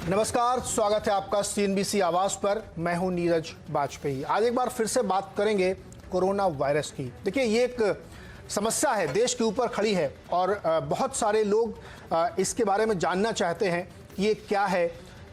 नमस्कार, स्वागत है आपका सीएनबीसी आवाज पर। मैं हूं नीरज बाजपेयी। आज एक बार फिर से बात करेंगे कोरोना वायरस की। देखिए, ये एक समस्या है, देश के ऊपर खड़ी है और बहुत सारे लोग इसके बारे में जानना चाहते हैं कि ये क्या है,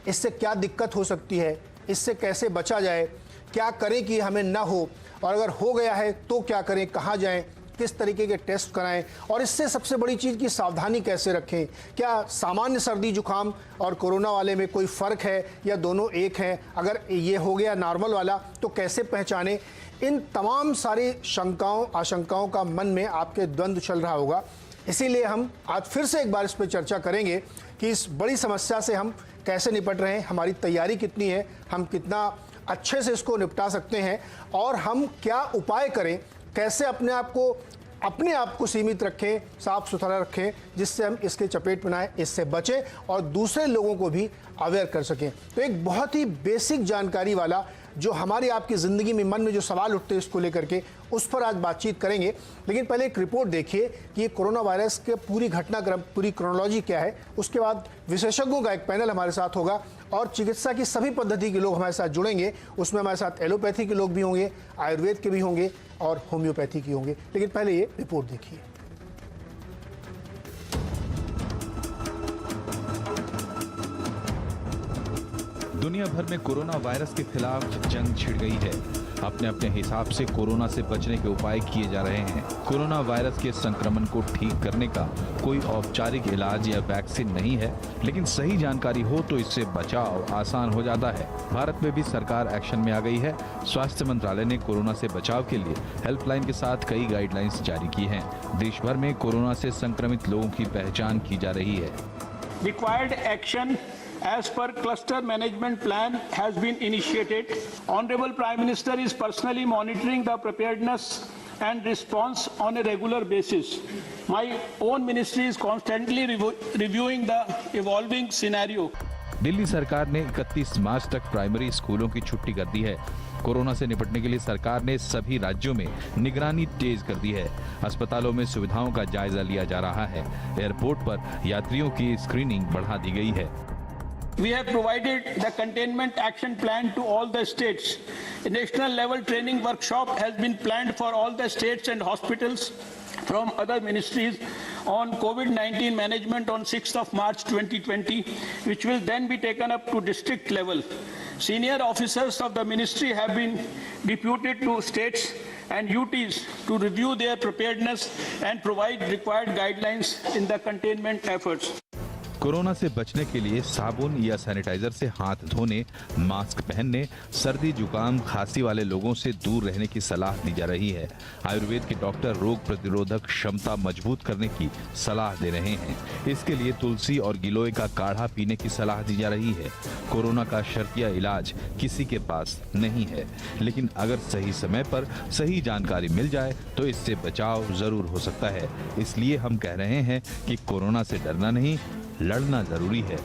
इससे क्या दिक्कत हो सकती है, इससे कैसे बचा जाए, क्या करें कि हमें ना हो, और अगर हो गया है तो क्या करें, कहाँ जाएं, किस तरीके के टेस्ट कराएं, और इससे सबसे बड़ी चीज़ की सावधानी कैसे रखें। क्या सामान्य सर्दी जुकाम और कोरोना वाले में कोई फ़र्क है या दोनों एक हैं? अगर ये हो गया नॉर्मल वाला तो कैसे पहचानें? इन तमाम सारी शंकाओं आशंकाओं का मन में आपके द्वंद्व चल रहा होगा। इसीलिए हम आज फिर से एक बार इस पर चर्चा करेंगे कि इस बड़ी समस्या से हम कैसे निपट रहे हैं, हमारी तैयारी कितनी है, हम कितना अच्छे से इसको निपटा सकते हैं, और हम क्या उपाय करें, कैसे अपने आप को सीमित रखें, साफ सुथरा रखें, जिससे हम इसके चपेट में ना आए, इससे बचें और दूसरे लोगों को भी अवेयर कर सकें। तो एक बहुत ही बेसिक जानकारी वाला, जो हमारी आपकी ज़िंदगी में मन में जो सवाल उठते हैं इसको लेकर के, उस पर आज बातचीत करेंगे। लेकिन पहले एक रिपोर्ट देखिए कि ये कोरोना वायरस के पूरी घटनाक्रम, पूरी क्रोनोलॉजी क्या है। उसके बाद विशेषज्ञों का एक पैनल हमारे साथ होगा और चिकित्सा की सभी पद्धति के लोग हमारे साथ जुड़ेंगे। उसमें हमारे साथ एलोपैथी के लोग भी होंगे, आयुर्वेद के भी होंगे और होम्योपैथी के होंगे। लेकिन पहले ये रिपोर्ट देखिए। दुनिया भर में कोरोना वायरस के खिलाफ जंग छिड़ गई है। अपने अपने हिसाब से कोरोना से बचने के उपाय किए जा रहे हैं। कोरोना वायरस के संक्रमण को ठीक करने का कोई औपचारिक इलाज या वैक्सीन नहीं है, लेकिन सही जानकारी हो तो इससे बचाव आसान हो जाता है। भारत में भी सरकार एक्शन में आ गई है। स्वास्थ्य मंत्रालय ने कोरोना से बचाव के लिए हेल्पलाइन के साथ कई गाइडलाइंस जारी की हैं। देश भर में कोरोना से संक्रमित लोगों की पहचान की जा रही है। Required action as per cluster management plan has been initiated. Honorable Prime Minister is personally monitoring the preparedness and response on a regular basis. My own ministry is constantly reviewing the evolving scenario. Delhi सरकार ने 31 मार्च तक primary स्कूलों की छुट्टी कर दी है। Corona से निपटने के लिए सरकार ने सभी राज्यों में निगरानी तेज कर दी है। अस्पतालों में सुविधाओं का जायजा लिया जा रहा है। एयरपोर्ट पर यात्रियों की स्क्रीनिंग बढ़ा दी गई है। We have provided the containment action plan to all the states. A national level training workshop has been planned for all the states and hospitals from other ministries on COVID-19 management on 6th of March 2020, which will then be taken up to district level. Senior officers of the ministry have been deputed to states and UTs to review their preparedness and provide required guidelines in the containment efforts. Corona से बचने के लिए साबुन या sanitiser से हाथ धोने, mask पहनने, सर्दी जुकाम खांसी वाले लोगों से दूर रहने की सलाह दी जा रही है। आयुर्वेद के डॉक्टर रोग प्रतिरोधक क्षमता मजबूत करने की सलाह दे रहे हैं। इसके लिए तुलसी और गिलोय का काढ़ा पीने की सलाह दी जा रही है। कोरोना का शर्तिया इलाज किसी के पास नहीं है, लेकिन अगर सही समय पर सही जानकारी मिल जाए तो इससे बचाव जरूर हो सकता है। इसलिए हम कह रहे हैं कि कोरोना से डरना नहीं, लड़ना जरूरी है।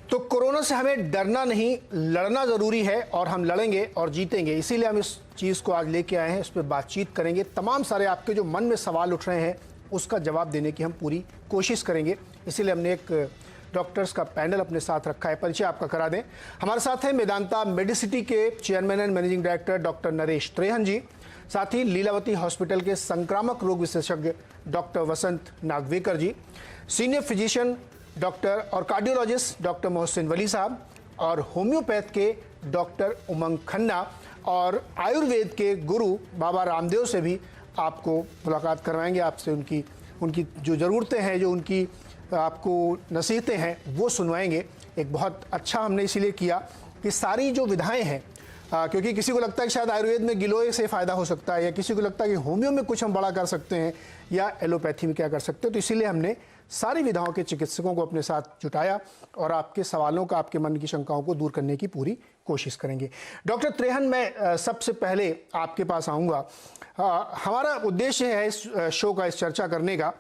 तो कोरोना से हमें डरना नहीं, लड़ना जरूरी है, और हम लड़ेंगे और जीतेंगे। इसीलिए हम इस चीज़ को आज लेके आए हैं, इस पर बातचीत करेंगे। तमाम सारे आपके जो मन में सवाल उठ रहे हैं उसका जवाब देने की हम पूरी कोशिश करेंगे। इसीलिए हमने एक डॉक्टर्स का पैनल अपने साथ रखा है। परिचय आपका करा दें। हमारे साथ हैं मेदांता मेडिसिटी के chairman and managing director doctor Naresh Trehan ji, साथ ही लीलावती हॉस्पिटल के संक्रामक रोग विशेषज्ञ doctor Vasant Nagvekar ji, senior physician doctor और कार्डियोलॉजिस्ट डॉक्टर मोहसिन वली साहब, और होम्योपैथ के डॉक्टर उमंग खन्ना, और आयुर्वेद के गुरु बाबा रामदेव से भी आपको मुलाकात करवाएंगे। आपसे उनकी जो ज़रूरतें हैं, जो उनकी आपको नसीहतें हैं, वो सुनवाएंगे। एक बहुत अच्छा हमने इसीलिए किया कि सारी जो विधाएँ हैं, क्योंकि किसी को लगता है कि शायद आयुर्वेद में गिलोय से फ़ायदा हो सकता है, या किसी को लगता है कि होम्यो में कुछ हम बड़ा कर सकते हैं, या एलोपैथी में क्या कर सकते हैं। तो इसीलिए हमने सारी विधाओं के चिकित्सकों को अपने साथ जुटाया और आपके सवालों का, आपके मन की शंकाओं को दूर करने की पूरी कोशिश करेंगे। डॉक्टर त्रेहन, मैं सबसे पहले आपके पास आऊँगा। हमारा उद्देश्य है इस शो का, इस चर्चा करने का,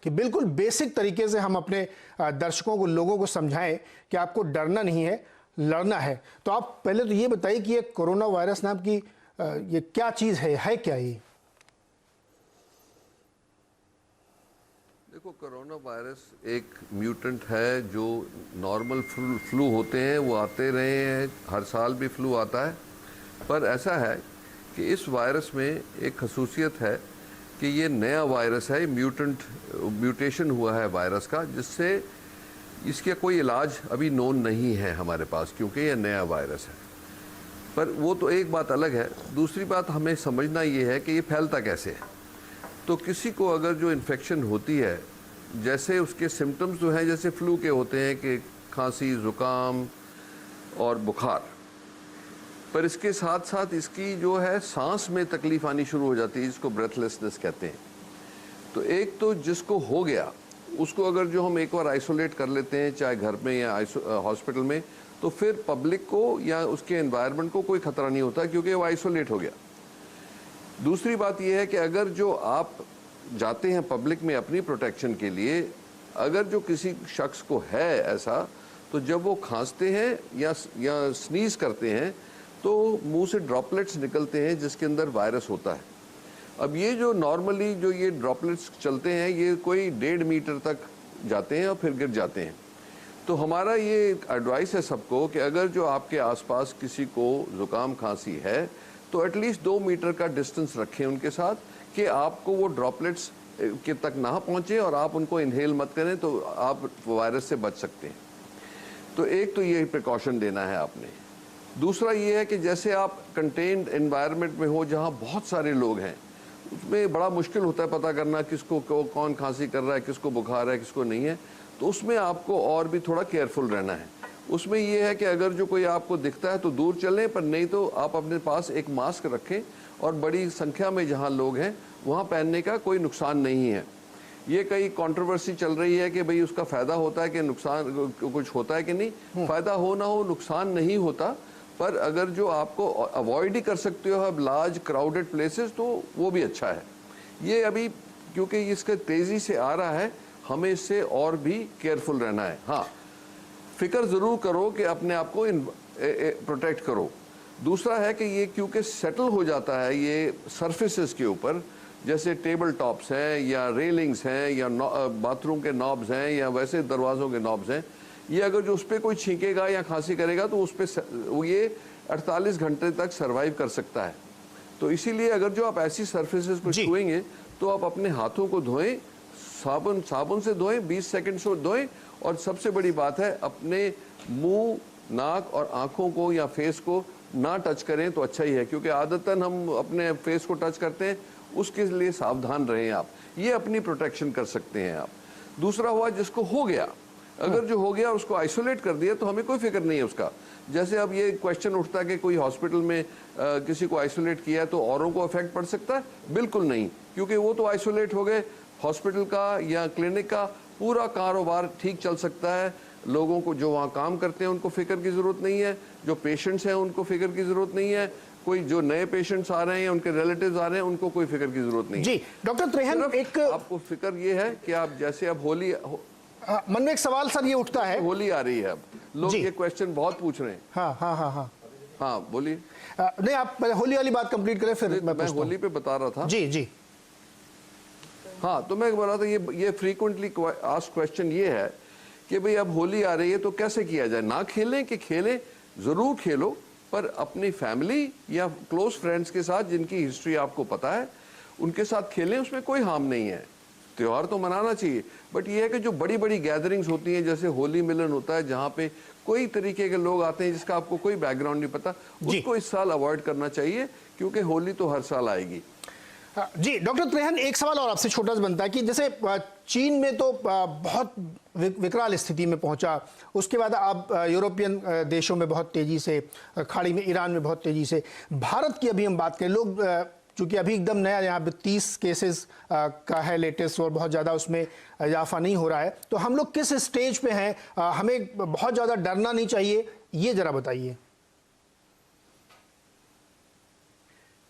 कि बिल्कुल बेसिक तरीके से हम अपने दर्शकों को, लोगों को समझाएं कि आपको डरना नहीं है, लड़ना है। तो आप पहले तो ये बताइए कि ये कोरोना वायरस नाम की ये क्या चीज़ है क्या ये? देखो, देखो, कोरोना वायरस एक म्यूटेंट है जो नॉर्मल फ्लू होते हैं वो आते रहे हैं, हर साल भी फ्लू आता है। पर ऐसा है कि इस वायरस में एक खसूसियत है कि ये नया वायरस है, म्यूटेशन हुआ है वायरस का, जिससे इसका कोई इलाज अभी नोन नहीं है हमारे पास, क्योंकि ये नया वायरस है। पर वो तो एक बात अलग है। दूसरी बात हमें समझना ये है कि ये फैलता कैसे है। तो किसी को अगर जो इन्फेक्शन होती है, जैसे उसके सिम्टम्स जो हैं जैसे फ्लू के होते हैं कि खांसी, ज़ुकाम और बुखार, पर इसके साथ साथ इसकी जो है सांस में तकलीफ आनी शुरू हो जाती है, जिसको ब्रेथलेसनेस कहते हैं। तो एक तो जिसको हो गया उसको अगर जो हम एक बार आइसोलेट कर लेते हैं, चाहे घर में या हॉस्पिटल में, तो फिर पब्लिक को या उसके एनवायरनमेंट को कोई खतरा नहीं होता, क्योंकि वो आइसोलेट हो गया। दूसरी बात यह है कि अगर जो आप जाते हैं पब्लिक में अपनी प्रोटेक्शन के लिए, अगर जो किसी शख्स को है ऐसा, तो जब वो खांसते हैं या स्नीज करते हैं तो मुंह से ड्रॉपलेट्स निकलते हैं जिसके अंदर वायरस होता है। अब ये जो नॉर्मली जो ये ड्रॉपलेट्स चलते हैं, ये कोई 1.5 मीटर तक जाते हैं और फिर गिर जाते हैं। तो हमारा ये एडवाइस है सबको कि अगर जो आपके आसपास किसी को ज़ुकाम खांसी है तो एटलीस्ट 2 मीटर का डिस्टेंस रखें उनके साथ, कि आपको वो ड्रॉपलेट्स के तक ना पहुँचे और आप उनको इनहेल मत करें, तो आप वायरस से बच सकते हैं। तो एक तो ये प्रिकॉशन देना है आपने। दूसरा ये है कि जैसे आप कंटेन्ड एनवायरनमेंट में हो जहाँ बहुत सारे लोग हैं, उसमें बड़ा मुश्किल होता है पता करना किसको कौन खांसी कर रहा है, किसको बुखार है, किसको नहीं है। तो उसमें आपको और भी थोड़ा केयरफुल रहना है। उसमें ये है कि अगर जो कोई आपको दिखता है तो दूर चलें, पर नहीं तो आप अपने पास एक मास्क रखें, और बड़ी संख्या में जहाँ लोग हैं वहाँ पहनने का कोई नुकसान नहीं है। ये कई कंट्रोवर्सी चल रही है कि भाई उसका फ़ायदा होता है कि नुकसान कुछ होता है कि नहीं। फ़ायदा हो ना हो, नुकसान नहीं होता। पर अगर जो आपको अवॉइड ही कर सकते हो अब लार्ज क्राउडेड प्लेसेस, तो वो भी अच्छा है। ये अभी क्योंकि इसका तेज़ी से आ रहा है, हमें इससे और भी केयरफुल रहना है। हाँ, फिक्र ज़रूर करो कि अपने आप को प्रोटेक्ट करो। दूसरा है कि ये क्योंकि सेटल हो जाता है ये सरफेसेस के ऊपर, जैसे टेबल टॉप्स हैं या रेलिंग्स हैं या बाथरूम के नॉब्स हैं या वैसे दरवाज़ों के नॉब्स हैं, ये अगर जो उस पर कोई छींकेगा या खांसी करेगा तो उस पर ये 48 घंटे तक सर्वाइव कर सकता है। तो इसीलिए अगर जो आप ऐसी सरफेसेस को छुएंगे तो आप अपने हाथों को धोएं, साबुन से धोएं, 20 सेकंड से धोएं। और सबसे बड़ी बात है, अपने मुंह, नाक और आंखों को या फेस को ना टच करें तो अच्छा ही है, क्योंकि आदतन हम अपने फेस को टच करते हैं। उसके लिए सावधान रहें आप, ये अपनी प्रोटेक्शन कर सकते हैं आप। दूसरा हुआ जिसको हो गया, अगर जो हो गया उसको आइसोलेट कर दिया तो हमें कोई फिक्र नहीं है उसका। जैसे अब ये क्वेश्चन उठता है कि कोई हॉस्पिटल में किसी को आइसोलेट किया तो औरों को इफेक्ट पड़ सकता है, बिल्कुल नहीं, क्योंकि वो तो आइसोलेट हो गए। हॉस्पिटल का या क्लिनिक का पूरा कारोबार ठीक चल सकता है। लोगों को जो वहाँ काम करते हैं उनको फिक्र की ज़रूरत नहीं है, जो पेशेंट्स हैं उनको फिक्र की ज़रूरत नहीं है, कोई जो नए पेशेंट्स आ रहे हैं, उनके रिलेटिव्स आ रहे हैं, उनको कोई फिक्र की ज़रूरत नहीं है। जी डॉक्टर त्रेहन, एक आपको फिक्र ये है कि आप जैसे अब होली, मन में एक सवाल सर ये उठता है, होली आ रही है, अब लोग ये क्वेश्चन बहुत पूछ रहे हैं। हाँ हाँ हाँ हाँ हाँ, बोलिए। नहीं, आप होली वाली बात कंप्लीट करें फिर मैं होली पे बता रहा था। जी जी हाँ, तो मैं बोल रहा था ये फ्रीक्वेंटली आस्क्ड क्वेश्चन ये है कि भाई अब होली आ रही है तो कैसे किया जाए। ना खेलें कि खेलें, ज़रूर खेलो, पर अपनी फैमिली या क्लोज फ्रेंड्स के साथ जिनकी हिस्ट्री आपको पता है उनके साथ खेलें, उसमें कोई हार्म नहीं है। त्यौहार तो मनाना चाहिए, बट ये है कि जो बड़ी बड़ी गैदरिंग्स होती हैं, जैसे होली मिलन होता है जहाँ पे कोई तरीके के लोग आते हैं जिसका आपको कोई बैकग्राउंड नहीं पता, उसको इस साल अवॉइड करना चाहिए, क्योंकि होली तो हर साल आएगी। जी डॉक्टर त्रेहन, एक सवाल और आपसे छोटा सा बनता है कि जैसे चीन में तो बहुत विकराल स्थिति में पहुंचा, उसके बाद अब यूरोपियन देशों में बहुत तेजी से, खाड़ी में ईरान में बहुत तेजी से, भारत की अभी हम बात करें, लोग चूंकि अभी एकदम नया यहाँ पे 30 केसेस का है लेटेस्ट और बहुत ज़्यादा उसमें इजाफा नहीं हो रहा है, तो हम लोग किस स्टेज पे हैं, हमें बहुत ज़्यादा डरना नहीं चाहिए, ये जरा बताइए।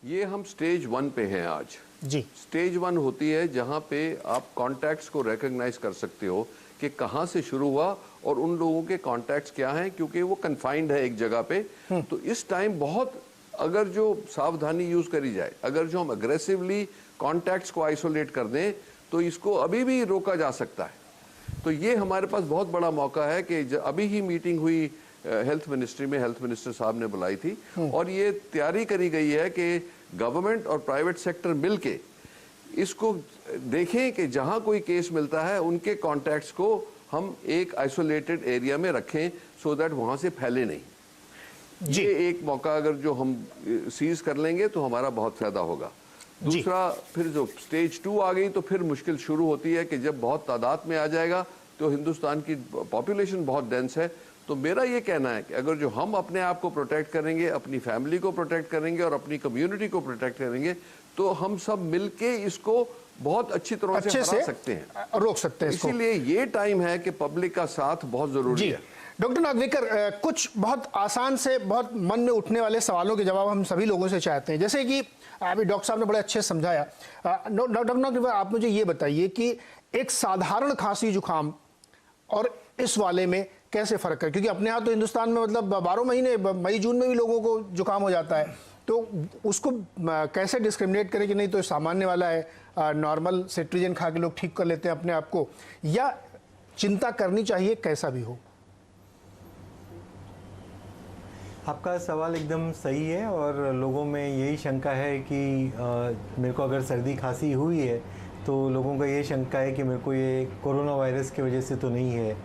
ये हम स्टेज 1 पे हैं आज जी। स्टेज 1 होती है जहां पे आप कॉन्टैक्ट्स को रिकॉग्नाइज कर सकते हो कि कहां से शुरू हुआ और उन लोगों के कॉन्टैक्ट्स क्या हैं, क्योंकि वो कन्फाइंड है एक जगह पे। तो इस टाइम बहुत अगर जो सावधानी यूज करी जाए, अगर जो हम अग्रेसिवली कॉन्टैक्ट्स को आइसोलेट कर दें तो इसको अभी भी रोका जा सकता है। तो ये हमारे पास बहुत बड़ा मौका है कि अभी ही मीटिंग हुई हेल्थ मिनिस्ट्री में, हेल्थ मिनिस्टर साहब ने बुलाई थी और ये तैयारी करी गई है कि गवर्नमेंट और प्राइवेट सेक्टर मिलके इसको देखें कि जहां कोई केस मिलता है उनके कॉन्टैक्ट्स को हम एक आइसोलेटेड एरिया में रखें सो दैट वहां से फैले नहीं। ये एक मौका अगर जो हम सीज कर लेंगे तो हमारा बहुत फायदा होगा। दूसरा, फिर जो स्टेज 2 आ गई तो फिर मुश्किल शुरू होती है कि जब बहुत तादाद में आ जाएगा तो हिंदुस्तान की पॉपुलेशन बहुत डेंस है। तो मेरा ये कहना है कि अगर जो हम अपने आप को प्रोटेक्ट करेंगे, अपनी फैमिली को प्रोटेक्ट करेंगे और अपनी कम्युनिटी को प्रोटेक्ट करेंगे तो हम सब मिलके इसको बहुत अच्छी तरह से हरा सकते हैं, रोक सकते हैं। इसीलिए ये टाइम है कि पब्लिक का साथ बहुत जरूरी है। डॉक्टर नागवेकर, कुछ बहुत आसान से बहुत मन में उठने वाले सवालों के जवाब हम सभी लोगों से चाहते हैं, जैसे कि अभी डॉक्टर साहब ने बड़े अच्छे समझाया। डॉक्टर नागवेकर, आप मुझे ये बताइए कि एक साधारण खांसी जुकाम और इस वाले में कैसे फर्क है, क्योंकि अपने यहाँ तो हिंदुस्तान में मतलब 12 महीने मई जून में भी लोगों को जुकाम हो जाता है, तो उसको कैसे डिस्क्रिमिनेट करें कि नहीं तो सामान्य वाला है, नॉर्मल सिट्रीजन खा के लोग ठीक कर लेते हैं अपने आप को, या चिंता करनी चाहिए कैसा भी हो? आपका सवाल एकदम सही है और लोगों में यही शंका है कि मेरे को अगर सर्दी खांसी हुई है तो लोगों का ये शंका है कि मेरे को ये कोरोना वायरस की वजह से तो नहीं है।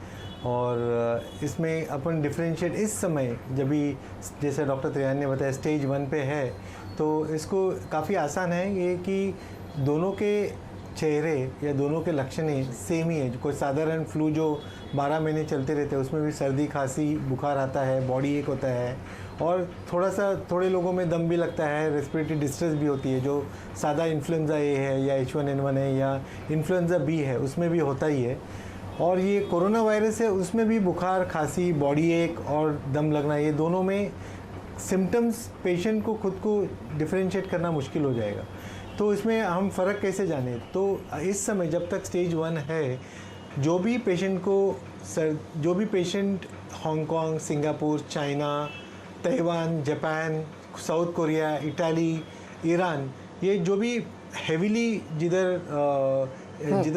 और इसमें अपन डिफरेंशिएट इस समय जब भी जैसे डॉक्टर त्रियान ने बताया स्टेज 1 पे है तो इसको काफ़ी आसान है ये कि दोनों के चेहरे या दोनों के लक्षण सेम ही है। कोई साधारण फ्लू जो 12 महीने चलते रहते हैं उसमें भी सर्दी खांसी बुखार आता है, बॉडी एक होता है और थोड़े लोगों में दम भी लगता है, रेस्पिरेटरी डिस्ट्रेस भी होती है जो सादा इन्फ्लुएंजा ए है या H1N1 है या इन्फ्लुएंजा बी है उसमें भी होता ही है। और ये कोरोना वायरस है उसमें भी बुखार, खांसी, बॉडी एक और दम लगना, ये दोनों में सिम्टम्स पेशेंट को खुद को डिफरेंशिएट करना मुश्किल हो जाएगा। तो इसमें हम फ़र्क कैसे जाने? तो इस समय जब तक स्टेज 1 है जो भी patient Hong Kong, Singapore, China, Taiwan, Japan, south Korea, Italy, Iran, ये जो भी हेवीली जिधर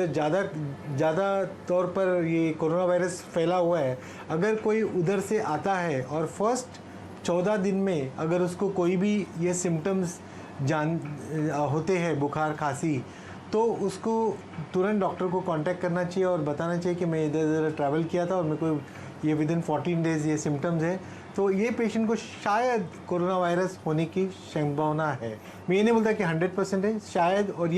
ज़्यादा तौर पर ये कोरोना वायरस फैला हुआ है, अगर कोई उधर से आता है और फर्स्ट 14 दिन में अगर उसको कोई भी ये सिम्टम्स होते हैं, बुखार, खांसी, तो उसको तुरंत डॉक्टर को कांटेक्ट करना चाहिए और बताना चाहिए कि मैं इधर ट्रैवल किया था और मेरे को ये विदिन 14 डेज़ ये सिम्टम्स है। तो ये पेशेंट को शायद कोरोना वायरस होने की संभावना है। मैं ये नहीं बोलता कि 100% है, शायद। और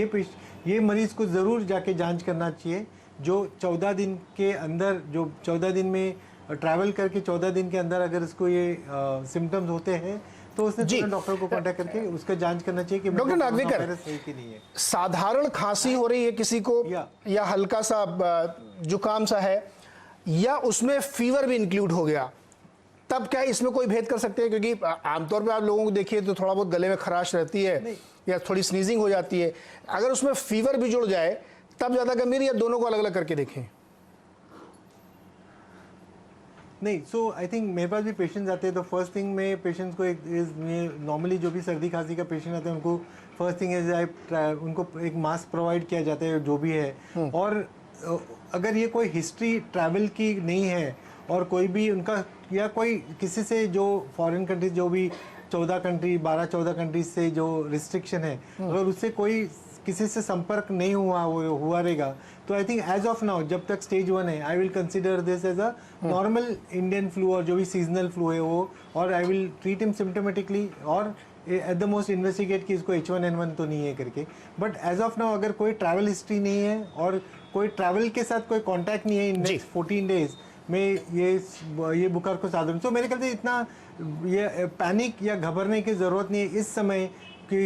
ये मरीज़ को ज़रूर जाके जांच करना चाहिए जो 14 दिन के अंदर, जो 14 दिन में ट्रैवल करके 14 दिन के अंदर अगर इसको ये सिम्टम्स होते हैं तो उसने डॉक्टर को कांटेक्ट करके उसका जांच करना चाहिए कि डॉक्टर नागवेकर, नहीं है। साधारण खांसी हो रही है किसी को या हल्का सा जुकाम सा है या उसमें फीवर भी इंक्लूड हो गया, तब क्या इसमें कोई भेद कर सकते हैं? क्योंकि आमतौर पे आप लोगों को देखिए तो थोड़ा बहुत गले में खराश रहती है या थोड़ी स्नीजिंग हो जाती है, अगर उसमें फीवर भी जुड़ जाए तब ज्यादा गंभीर, या दोनों को अलग अलग करके देखें? नहीं, सो आई थिंक मेरे पास भी पेशेंट्स आते हैं तो फर्स्ट थिंग में पेशेंट्स को नॉर्मली जो भी सर्दी खांसी का पेशेंट आते हैं उनको फर्स्ट थिंग इज उनको एक मास्क प्रोवाइड किया जाता है जो भी है। और अगर ये कोई हिस्ट्री ट्रैवल की नहीं है और कोई भी उनका या कोई किसी से जो फॉरेन कंट्रीज जो भी 12-14 कंट्रीज से जो रिस्ट्रिक्शन है, अगर उससे कोई किसी से संपर्क नहीं हुआ रहेगा तो I think as of now जब तक स्टेज 1 है I will consider this as a normal Indian flu और जो भी सीजनल फ्लू है वो, और I will treat him symptomatically और एट द मोस्ट इन्वेस्टिगेट कि इसको H1N1 तो नहीं है करके। बट एज ऑफ नाउ अगर कोई ट्रैवल हिस्ट्री नहीं है और कोई ट्रैवल के साथ कोई कॉन्टैक्ट नहीं है इन नेक्स्ट 14 डेज में ये बुखार को साधारण, तो मेरे ख्याल से इतना ये पैनिक या घबराने की ज़रूरत नहीं है इस समय कि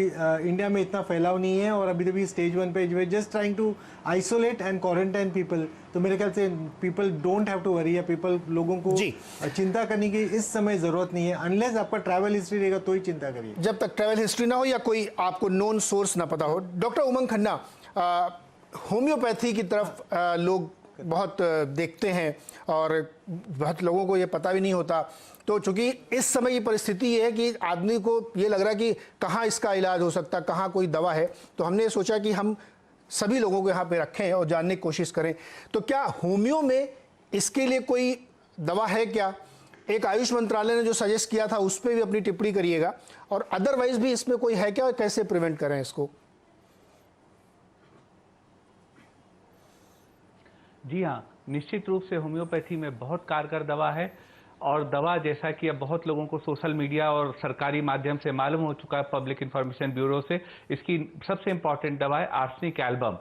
इंडिया में इतना फैलाव नहीं है और अभी तभी स्टेज 1 पे they just trying to isolate and quarantine people. तो मेरे ख्याल से people don't have to worry, या लोगों को चिंता करने की इस समय ज़रूरत नहीं है। अनलेस आपका ट्रैवल हिस्ट्री रहेगा तो ही चिंता करिए, जब तक ट्रैवल हिस्ट्री ना हो या कोई आपको नोन सोर्स ना पता हो। डॉक्टर उमंग खन्ना, होम्योपैथी की तरफ लोग बहुत देखते हैं और बहुत लोगों को ये पता भी नहीं होता, तो चूंकि इस समय की परिस्थिति ये है कि आदमी को ये लग रहा है कि कहाँ इसका इलाज हो सकता है, कहाँ कोई दवा है, तो हमने सोचा कि हम सभी लोगों को यहाँ पे रखें और जानने की कोशिश करें। तो क्या होम्यो में इसके लिए कोई दवा है क्या? एक आयुष मंत्रालय ने जो सजेस्ट किया था उस पर भी अपनी टिप्पणी करिएगा, और अदरवाइज भी इसमें कोई है क्या और कैसे प्रिवेंट करें इसको? जी हाँ, निश्चित रूप से होम्योपैथी में बहुत कारगर दवा है। और दवा, जैसा कि अब बहुत लोगों को सोशल मीडिया और सरकारी माध्यम से मालूम हो चुका है, पब्लिक इंफॉर्मेशन ब्यूरो से, इसकी सबसे इंपॉर्टेंट दवा है आर्सेनिक एल्बम।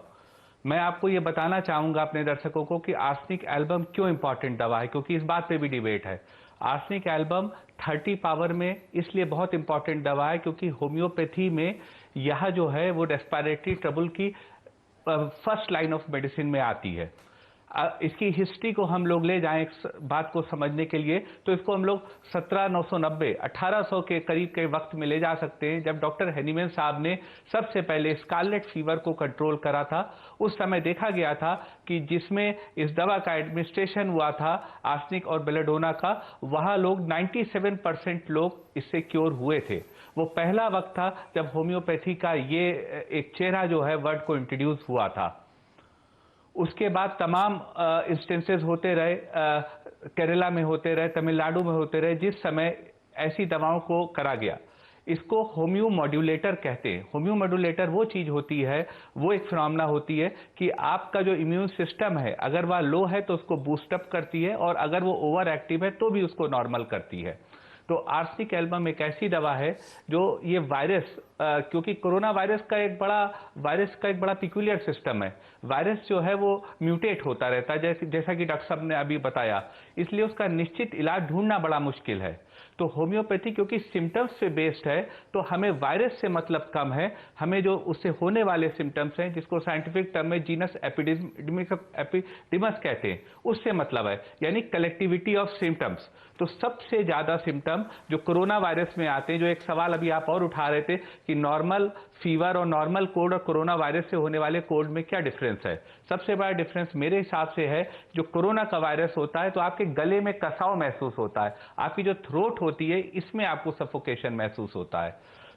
मैं आपको ये बताना चाहूँगा अपने दर्शकों को कि आर्सेनिक एल्बम क्यों इंपॉर्टेंट दवा है, क्योंकि इस बात पे भी डिबेट है। आर्सेनिक एल्बम 30 पावर में इसलिए बहुत इंपॉर्टेंट दवा है क्योंकि होम्योपैथी में यह जो है वो रेस्पिरेटरी ट्रबल की फर्स्ट लाइन ऑफ मेडिसिन में आती है। इसकी हिस्ट्री को हम लोग ले जाएं बात को समझने के लिए, तो इसको हम लोग 1790 1800 के करीब के वक्त में ले जा सकते हैं, जब डॉक्टर हेनीमैन साहब ने सबसे पहले स्कारलेट फीवर को कंट्रोल करा था। उस समय देखा गया था कि जिसमें इस दवा का एडमिनिस्ट्रेशन हुआ था आर्सेनिक और बेलेडोना का, वहाँ लोग 97% लोग इससे क्योर हुए थे। वो पहला वक्त था जब होम्योपैथी का ये एक चेहरा जो है वर्ड को इंट्रोड्यूस हुआ था। उसके बाद तमाम इंस्टेंसेस होते रहे, केरला में होते रहे, तमिलनाडु में होते रहे, जिस समय ऐसी दवाओं को करा गया। इसको होम्यो मॉड्यूलेटर कहते हैं। होम्यो मॉड्यूलेटर वो चीज़ होती है, वो एक फिनोमेना होती है कि आपका जो इम्यून सिस्टम है अगर वह लो है तो उसको बूस्टअप करती है, और अगर वो ओवर एक्टिव है तो भी उसको नॉर्मल करती है। तो आर्सेनिक एल्बम एक ऐसी दवा है जो ये वायरस, क्योंकि कोरोना वायरस का एक बड़ा पिक्यूलियर सिस्टम है। वायरस जो है वो म्यूटेट होता रहता है, जैसा कि डॉक्टर साहब ने अभी बताया, इसलिए उसका निश्चित इलाज ढूंढना बड़ा मुश्किल है। तो होम्योपैथी क्योंकि सिम्टम्स पे बेस्ड है, तो हमें वायरस से मतलब कम है, हमें जो उससे होने वाले सिम्टम्स हैं, जिसको साइंटिफिक टर्म में जीनस एपिडेमिस कहते हैं, उससे मतलब है, यानी कलेक्टिविटी ऑफ सिम्टम्स। तो सबसे ज्यादा सिम्टम जो कोरोना वायरस में आते हैं, जो एक सवाल अभी आप और उठा रहे थे कि नॉर्मल फीवर और नॉर्मल कोल्ड और कोरोना वायरस से होने वाले कोल्ड में क्या डिफरेंस है। सबसे बड़ा डिफरेंस मेरे हिसाब से है, जो कोरोना का वायरस होता है तो आपके गले में कसाव महसूस होता है, आपकी जो थ्रोट होती है इसमें आपको सफोकेशन महसूस होता है।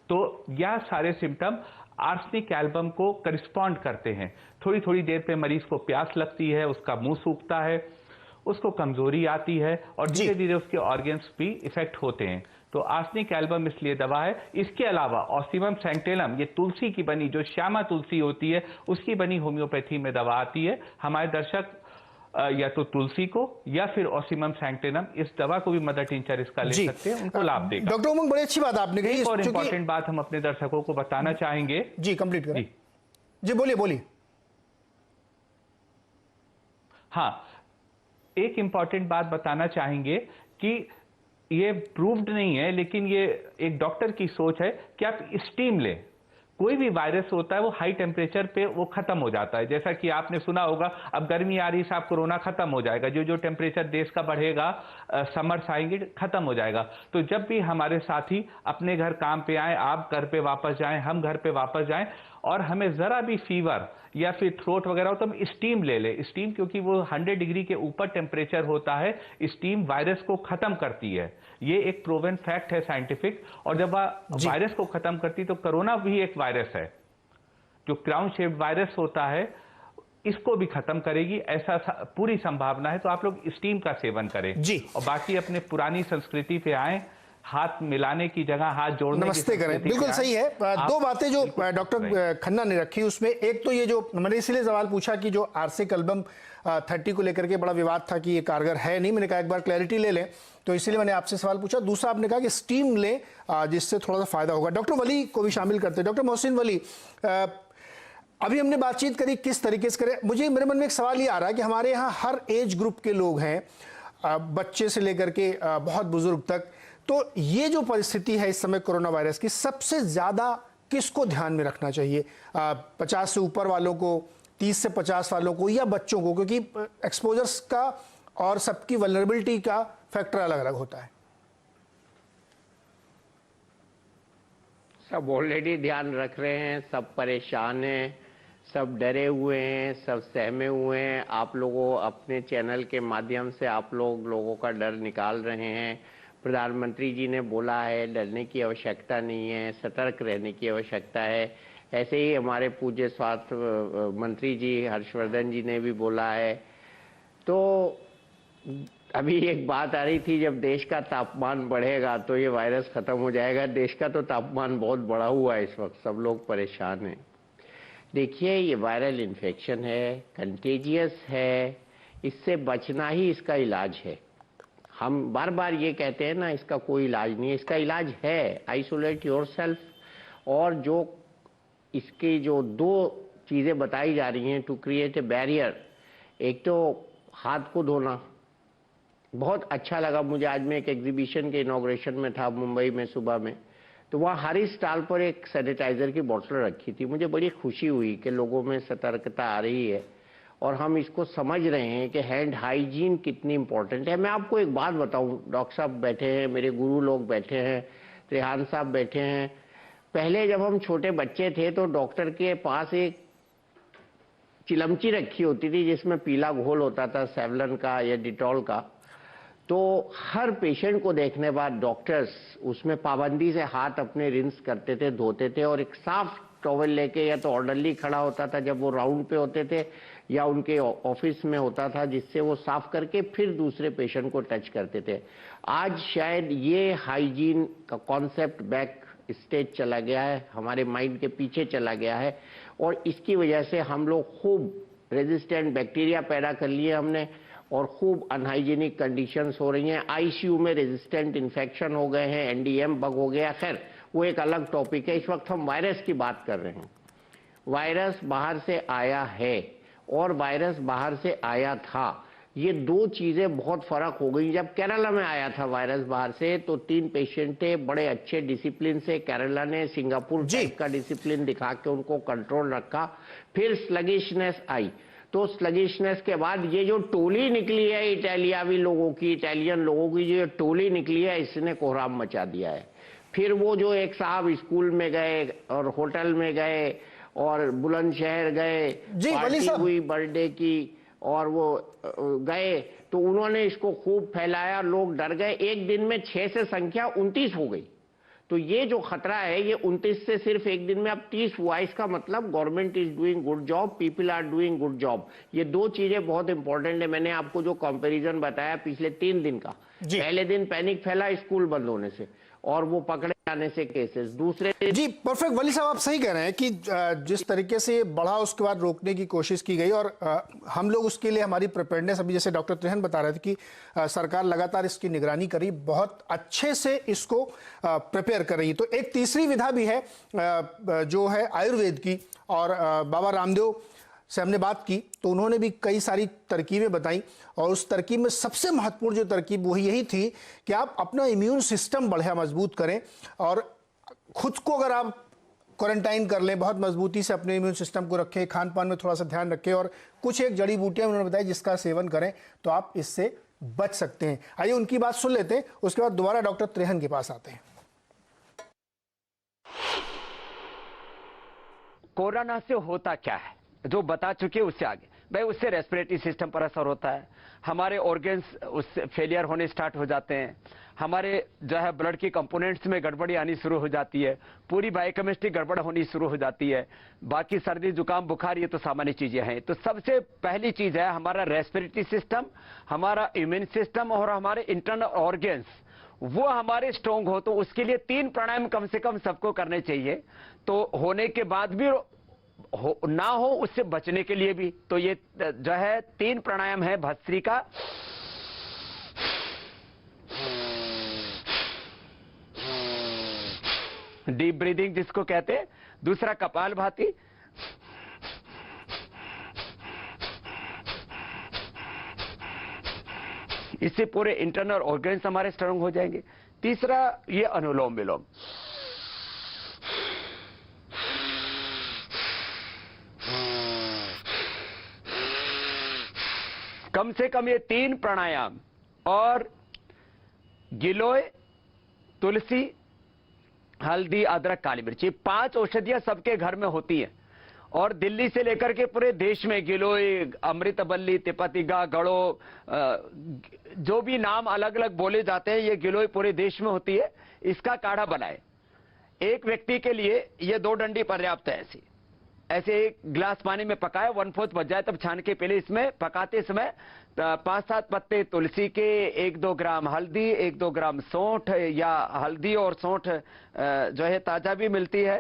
तो यह सारे सिम्टम आर्सेनिक एल्बम को करिस्पॉन्ड करते हैं। थोड़ी थोड़ी देर पे मरीज को प्यास लगती है, उसका मुंह सूखता है, उसको कमजोरी आती है, और धीरे धीरे उसके ऑर्गन्स भी इफेक्ट होते हैं। तो आर्सेनिक एल्बम इसलिए दवा है। इसके अलावा ऑसीमम सैंक्टेलम, ये तुलसी की बनी, जो श्यामा तुलसी होती है, उसकी बनी होम्योपैथी में दवा आती है। हमारे दर्शक या तो तुलसी को या फिर ऑसीमम सैंक्टेलम, इस दवा को भी मदर टिंचर इसका ले सकते हैं, उनको लाभ देगा। डॉक्टर उमंग, बड़ी अच्छी बात आपने कही। एक और इंपॉर्टेंट बात हम अपने दर्शकों को बताना चाहेंगे। जी, कंप्लीट करें। जी बोलिए। हाँ, एक इंपॉर्टेंट बात बताना चाहेंगे कि ये प्रूव्ड नहीं है, लेकिन ये एक डॉक्टर की सोच है कि आप स्टीम लें। कोई भी वायरस होता है वो हाई टेम्परेचर पे वो खत्म हो जाता है। जैसा कि आपने सुना होगा, अब गर्मी आ रही है साहब, कोरोना खत्म हो जाएगा, जो टेम्परेचर देश का बढ़ेगा, समर्स आएंगे, खत्म हो जाएगा। तो जब भी हमारे साथी अपने घर काम पे आए, आप घर पे वापस जाएं, हम घर पे वापस जाएं, और हमें जरा भी फीवर या फिर थ्रोट वगैरह हो तो हम स्टीम ले लें। स्टीम क्योंकि वो 100 डिग्री के ऊपर टेम्परेचर होता है, स्टीम वायरस को खत्म करती है। ये एक प्रूवन फैक्ट है साइंटिफिक। और जब वायरस को खत्म करती, तो कोरोना भी एक वायरस है, जो क्राउन शेप्ड वायरस होता है, इसको भी खत्म करेगी, ऐसा पूरी संभावना है। तो आप लोग स्टीम का सेवन करें जी, और बाकी अपने पुरानी संस्कृति पे आए, हाथ मिलाने की जगह हाथ जोड़ने, नमस्ते करें। बिल्कुल सही है। दो बातें जो डॉक्टर खन्ना ने रखी, उसमें एक तो ये जो मैंने इसलिए सवाल पूछा कि जो आर्सेनिक एल्बम 30 को लेकर के बड़ा विवाद था कि ये कारगर है नहीं, मैंने कहा एक बार क्लैरिटी ले लें, तो इसीलिए मैंने आपसे सवाल पूछा। दूसरा, आपने कहा कि स्टीम लें जिससे थोड़ा सा फायदा होगा। डॉक्टर वली को भी शामिल करते हैं। डॉक्टर मोहसिन वली, अभी हमने बातचीत करी किस तरीके से करें, मेरे मन में एक सवाल ये आ रहा है कि हमारे यहाँ हर एज ग्रुप के लोग हैं, बच्चे से लेकर के बहुत बुजुर्ग तक, तो ये जो परिस्थिति है इस समय कोरोना वायरस की, सबसे ज्यादा किसको ध्यान में रखना चाहिए? 50 से ऊपर वालों को, 30 से 50 वालों को, या बच्चों को? क्योंकि एक्सपोजर्स का और सबकी वल्नरेबिलिटी का फैक्टर अलग अलग होता है। सब ऑलरेडी ध्यान रख रहे हैं, सब परेशान हैं, सब डरे हुए हैं, सब सहमे हुए हैं। आप लोगों अपने चैनल के माध्यम से आप लोगों का डर निकाल रहे हैं। प्रधानमंत्री जी ने बोला है डरने की आवश्यकता नहीं है, सतर्क रहने की आवश्यकता है। ऐसे ही हमारे पूज्य स्वास्थ्य मंत्री जी हर्षवर्धन जी ने भी बोला है। तो अभी एक बात आ रही थी, जब देश का तापमान बढ़ेगा तो ये वायरस खत्म हो जाएगा। देश का तो तापमान बहुत बढ़ा हुआ है इस वक्त, सब लोग परेशान हैं। देखिए, ये वायरल इन्फेक्शन है, कंटेजियस है, इससे बचना ही इसका इलाज है। हम बार बार ये कहते हैं ना, इसका कोई इलाज नहीं है, इसका इलाज है आइसोलेट योरसेल्फ। और जो इसकी जो दो चीज़ें बताई जा रही हैं टू क्रिएट ए बैरियर, एक तो हाथ को धोना। बहुत अच्छा लगा मुझे, आज मैं एक एग्जीबिशन के इनॉग्रेशन में था मुंबई में सुबह में, तो वहाँ हर ही स्टॉल पर एक सैनिटाइजर की बोतल रखी थी। मुझे बड़ी खुशी हुई कि लोगों में सतर्कता आ रही है और हम इसको समझ रहे हैं कि हैंड हाइजीन कितनी इंपॉर्टेंट है। मैं आपको एक बात बताऊं, डॉक्टर साहब बैठे हैं, मेरे गुरु लोग बैठे हैं, रेहान साहब बैठे हैं। पहले जब हम छोटे बच्चे थे तो डॉक्टर के पास एक चिलमची रखी होती थी जिसमें पीला घोल होता था सेवलन का या डिटॉल का। तो हर पेशेंट को देखने बाद डॉक्टर्स उसमें पाबंदी से हाथ अपने रिंस करते थे, धोते थे, और एक साफ टॉवल लेके या तो ऑर्डरली खड़ा होता था जब वो राउंड पे होते थे, या उनके ऑफिस में होता था, जिससे वो साफ करके फिर दूसरे पेशेंट को टच करते थे। आज शायद ये हाइजीन का कॉन्सेप्ट बैक स्टेज चला गया है, हमारे माइंड के पीछे चला गया है, और इसकी वजह से हम लोग खूब रेजिस्टेंट बैक्टीरिया पैदा कर लिए हमने, और खूब अनहाइजीनिक कंडीशंस हो रही हैं। आईसीयू में रेजिस्टेंट इन्फेक्शन हो गए हैं, एनडीएम बग हो गया। खैर, वो एक अलग टॉपिक है। इस वक्त हम वायरस की बात कर रहे हैं। वायरस बाहर से आया है और वायरस बाहर से आया था, ये दो चीजें बहुत फर्क हो गई। जब केरला में आया था वायरस बाहर से तो 3 पेशेंट थे, बड़े अच्छे डिसिप्लिन से केरला ने सिंगापुर टाइप का डिसिप्लिन दिखा के उनको कंट्रोल रखा। फिर स्लगिशनेस आई, तो स्लगिशनेस के बाद ये जो टोली निकली है इटालियावी लोगों की, इटालियन लोगों की जो टोली निकली है, इसने कोहराम मचा दिया है। फिर वो जो एक साहब स्कूल में गए और होटल में गए और बुलंदशहर गए, पार्टी हुई बर्थडे की और वो गए, तो उन्होंने इसको खूब फैलाया, लोग डर गए। एक दिन में 6 से संख्या 29 हो गई। तो ये जो खतरा है ये 29 से सिर्फ एक दिन में अब 30 हुआ। इसका मतलब government is doing good job, people are doing good job. ये दो चीजें बहुत इंपॉर्टेंट है। मैंने आपको जो कंपैरिजन बताया पिछले 3 दिन का, पहले दिन पैनिक फैला स्कूल बंद होने से और वो पकड़े जाने से केसेस, दूसरे जी परफेक्ट। वली साहब आप सही कह रहे हैं कि जिस तरीके से बढ़ा उसके बाद रोकने की कोशिश की गई, और हम लोग उसके लिए हमारी प्रिपेयर्डनेस, अभी जैसे डॉक्टर त्रिहन बता रहे थे कि सरकार लगातार इसकी निगरानी करी, बहुत अच्छे से इसको प्रिपेयर कर रही है। तो एक तीसरी विधा भी है जो है आयुर्वेद की, और बाबा रामदेव से हमने बात की तो उन्होंने भी कई सारी तरकीबें बताई, और उस तरकीब में सबसे महत्वपूर्ण जो तरकीब वही यही थी कि आप अपना इम्यून सिस्टम बढ़िया मजबूत करें, और खुद को अगर आप क्वारंटाइन कर लें, बहुत मजबूती से अपने इम्यून सिस्टम को रखें, खान पान में थोड़ा सा ध्यान रखें, और कुछ एक जड़ी बूटियां उन्होंने बताई जिसका सेवन करें तो आप इससे बच सकते हैं। आइए उनकी बात सुन लेते हैं, उसके बाद दोबारा डॉक्टर त्रिहन के पास आते हैं। कोरोना से होता क्या है जो बता चुके, उससे आगे भाई, उससे रेस्पिरेटरी सिस्टम पर असर होता है, हमारे ऑर्गन्स उससे फेलियर होने स्टार्ट हो जाते हैं, हमारे जो है ब्लड की कंपोनेंट्स में गड़बड़ी आनी शुरू हो जाती है, पूरी बायोकेमिस्ट्री गड़बड़ होनी शुरू हो जाती है। बाकी सर्दी जुकाम बुखार ये तो सामान्य चीजें हैं। तो सबसे पहली चीज है हमारा रेस्पिरेटरी सिस्टम, हमारा इम्यून सिस्टम और हमारे इंटरनल ऑर्गन्स, वो हमारे स्ट्रॉन्ग हो। तो उसके लिए 3 प्राणायाम कम से कम सबको करने चाहिए। तो होने के बाद भी ना हो उससे बचने के लिए भी, तो ये जो है 3 प्राणायाम है भस्त्रिका, डीप ब्रीदिंग जिसको कहते हैं, दूसरा कपालभाति, इससे पूरे इंटरनल ऑर्गन्स हमारे स्ट्रांग हो जाएंगे। तीसरा ये अनुलोम विलोम, कम से कम ये 3 प्राणायाम, और गिलोय, तुलसी, हल्दी, अदरक, काली मिर्च, ये 5 औषधियां सबके घर में होती हैं। और दिल्ली से लेकर के पूरे देश में गिलोय, अमृतबल्ली, तिपतिगा, गड़ो, जो भी नाम अलग अलग बोले जाते हैं, ये गिलोय पूरे देश में होती है। इसका काढ़ा बनाए, एक व्यक्ति के लिए ये 2 डंडी पर्याप्त है। ऐसे एक गिलास पानी में पकाए, 1/4 बच जाए तब छान के पहले इसमें पकाते समय 5-7 पत्ते तुलसी के, 1-2 ग्राम हल्दी, 1-2 ग्राम सौंठ, या हल्दी और सौंठ जो है ताजा भी मिलती है,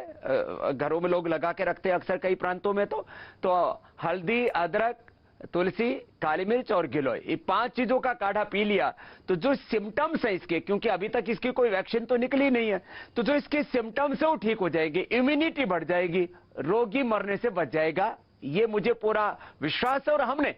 घरों में लोग लगा के रखते हैं अक्सर कई प्रांतों में। तो हल्दी, अदरक, तुलसी, काली मिर्च और गिलोय, ये 5 चीजों का काढ़ा पी लिया तो जो सिम्टम्स है इसके, क्योंकि अभी तक इसकी कोई वैक्सीन तो निकली नहीं है, तो जो इसके सिम्टम्स है वो ठीक हो जाएगी, इम्यूनिटी बढ़ जाएगी, रोगी मरने से बच जाएगा, ये मुझे पूरा विश्वास है। और हमने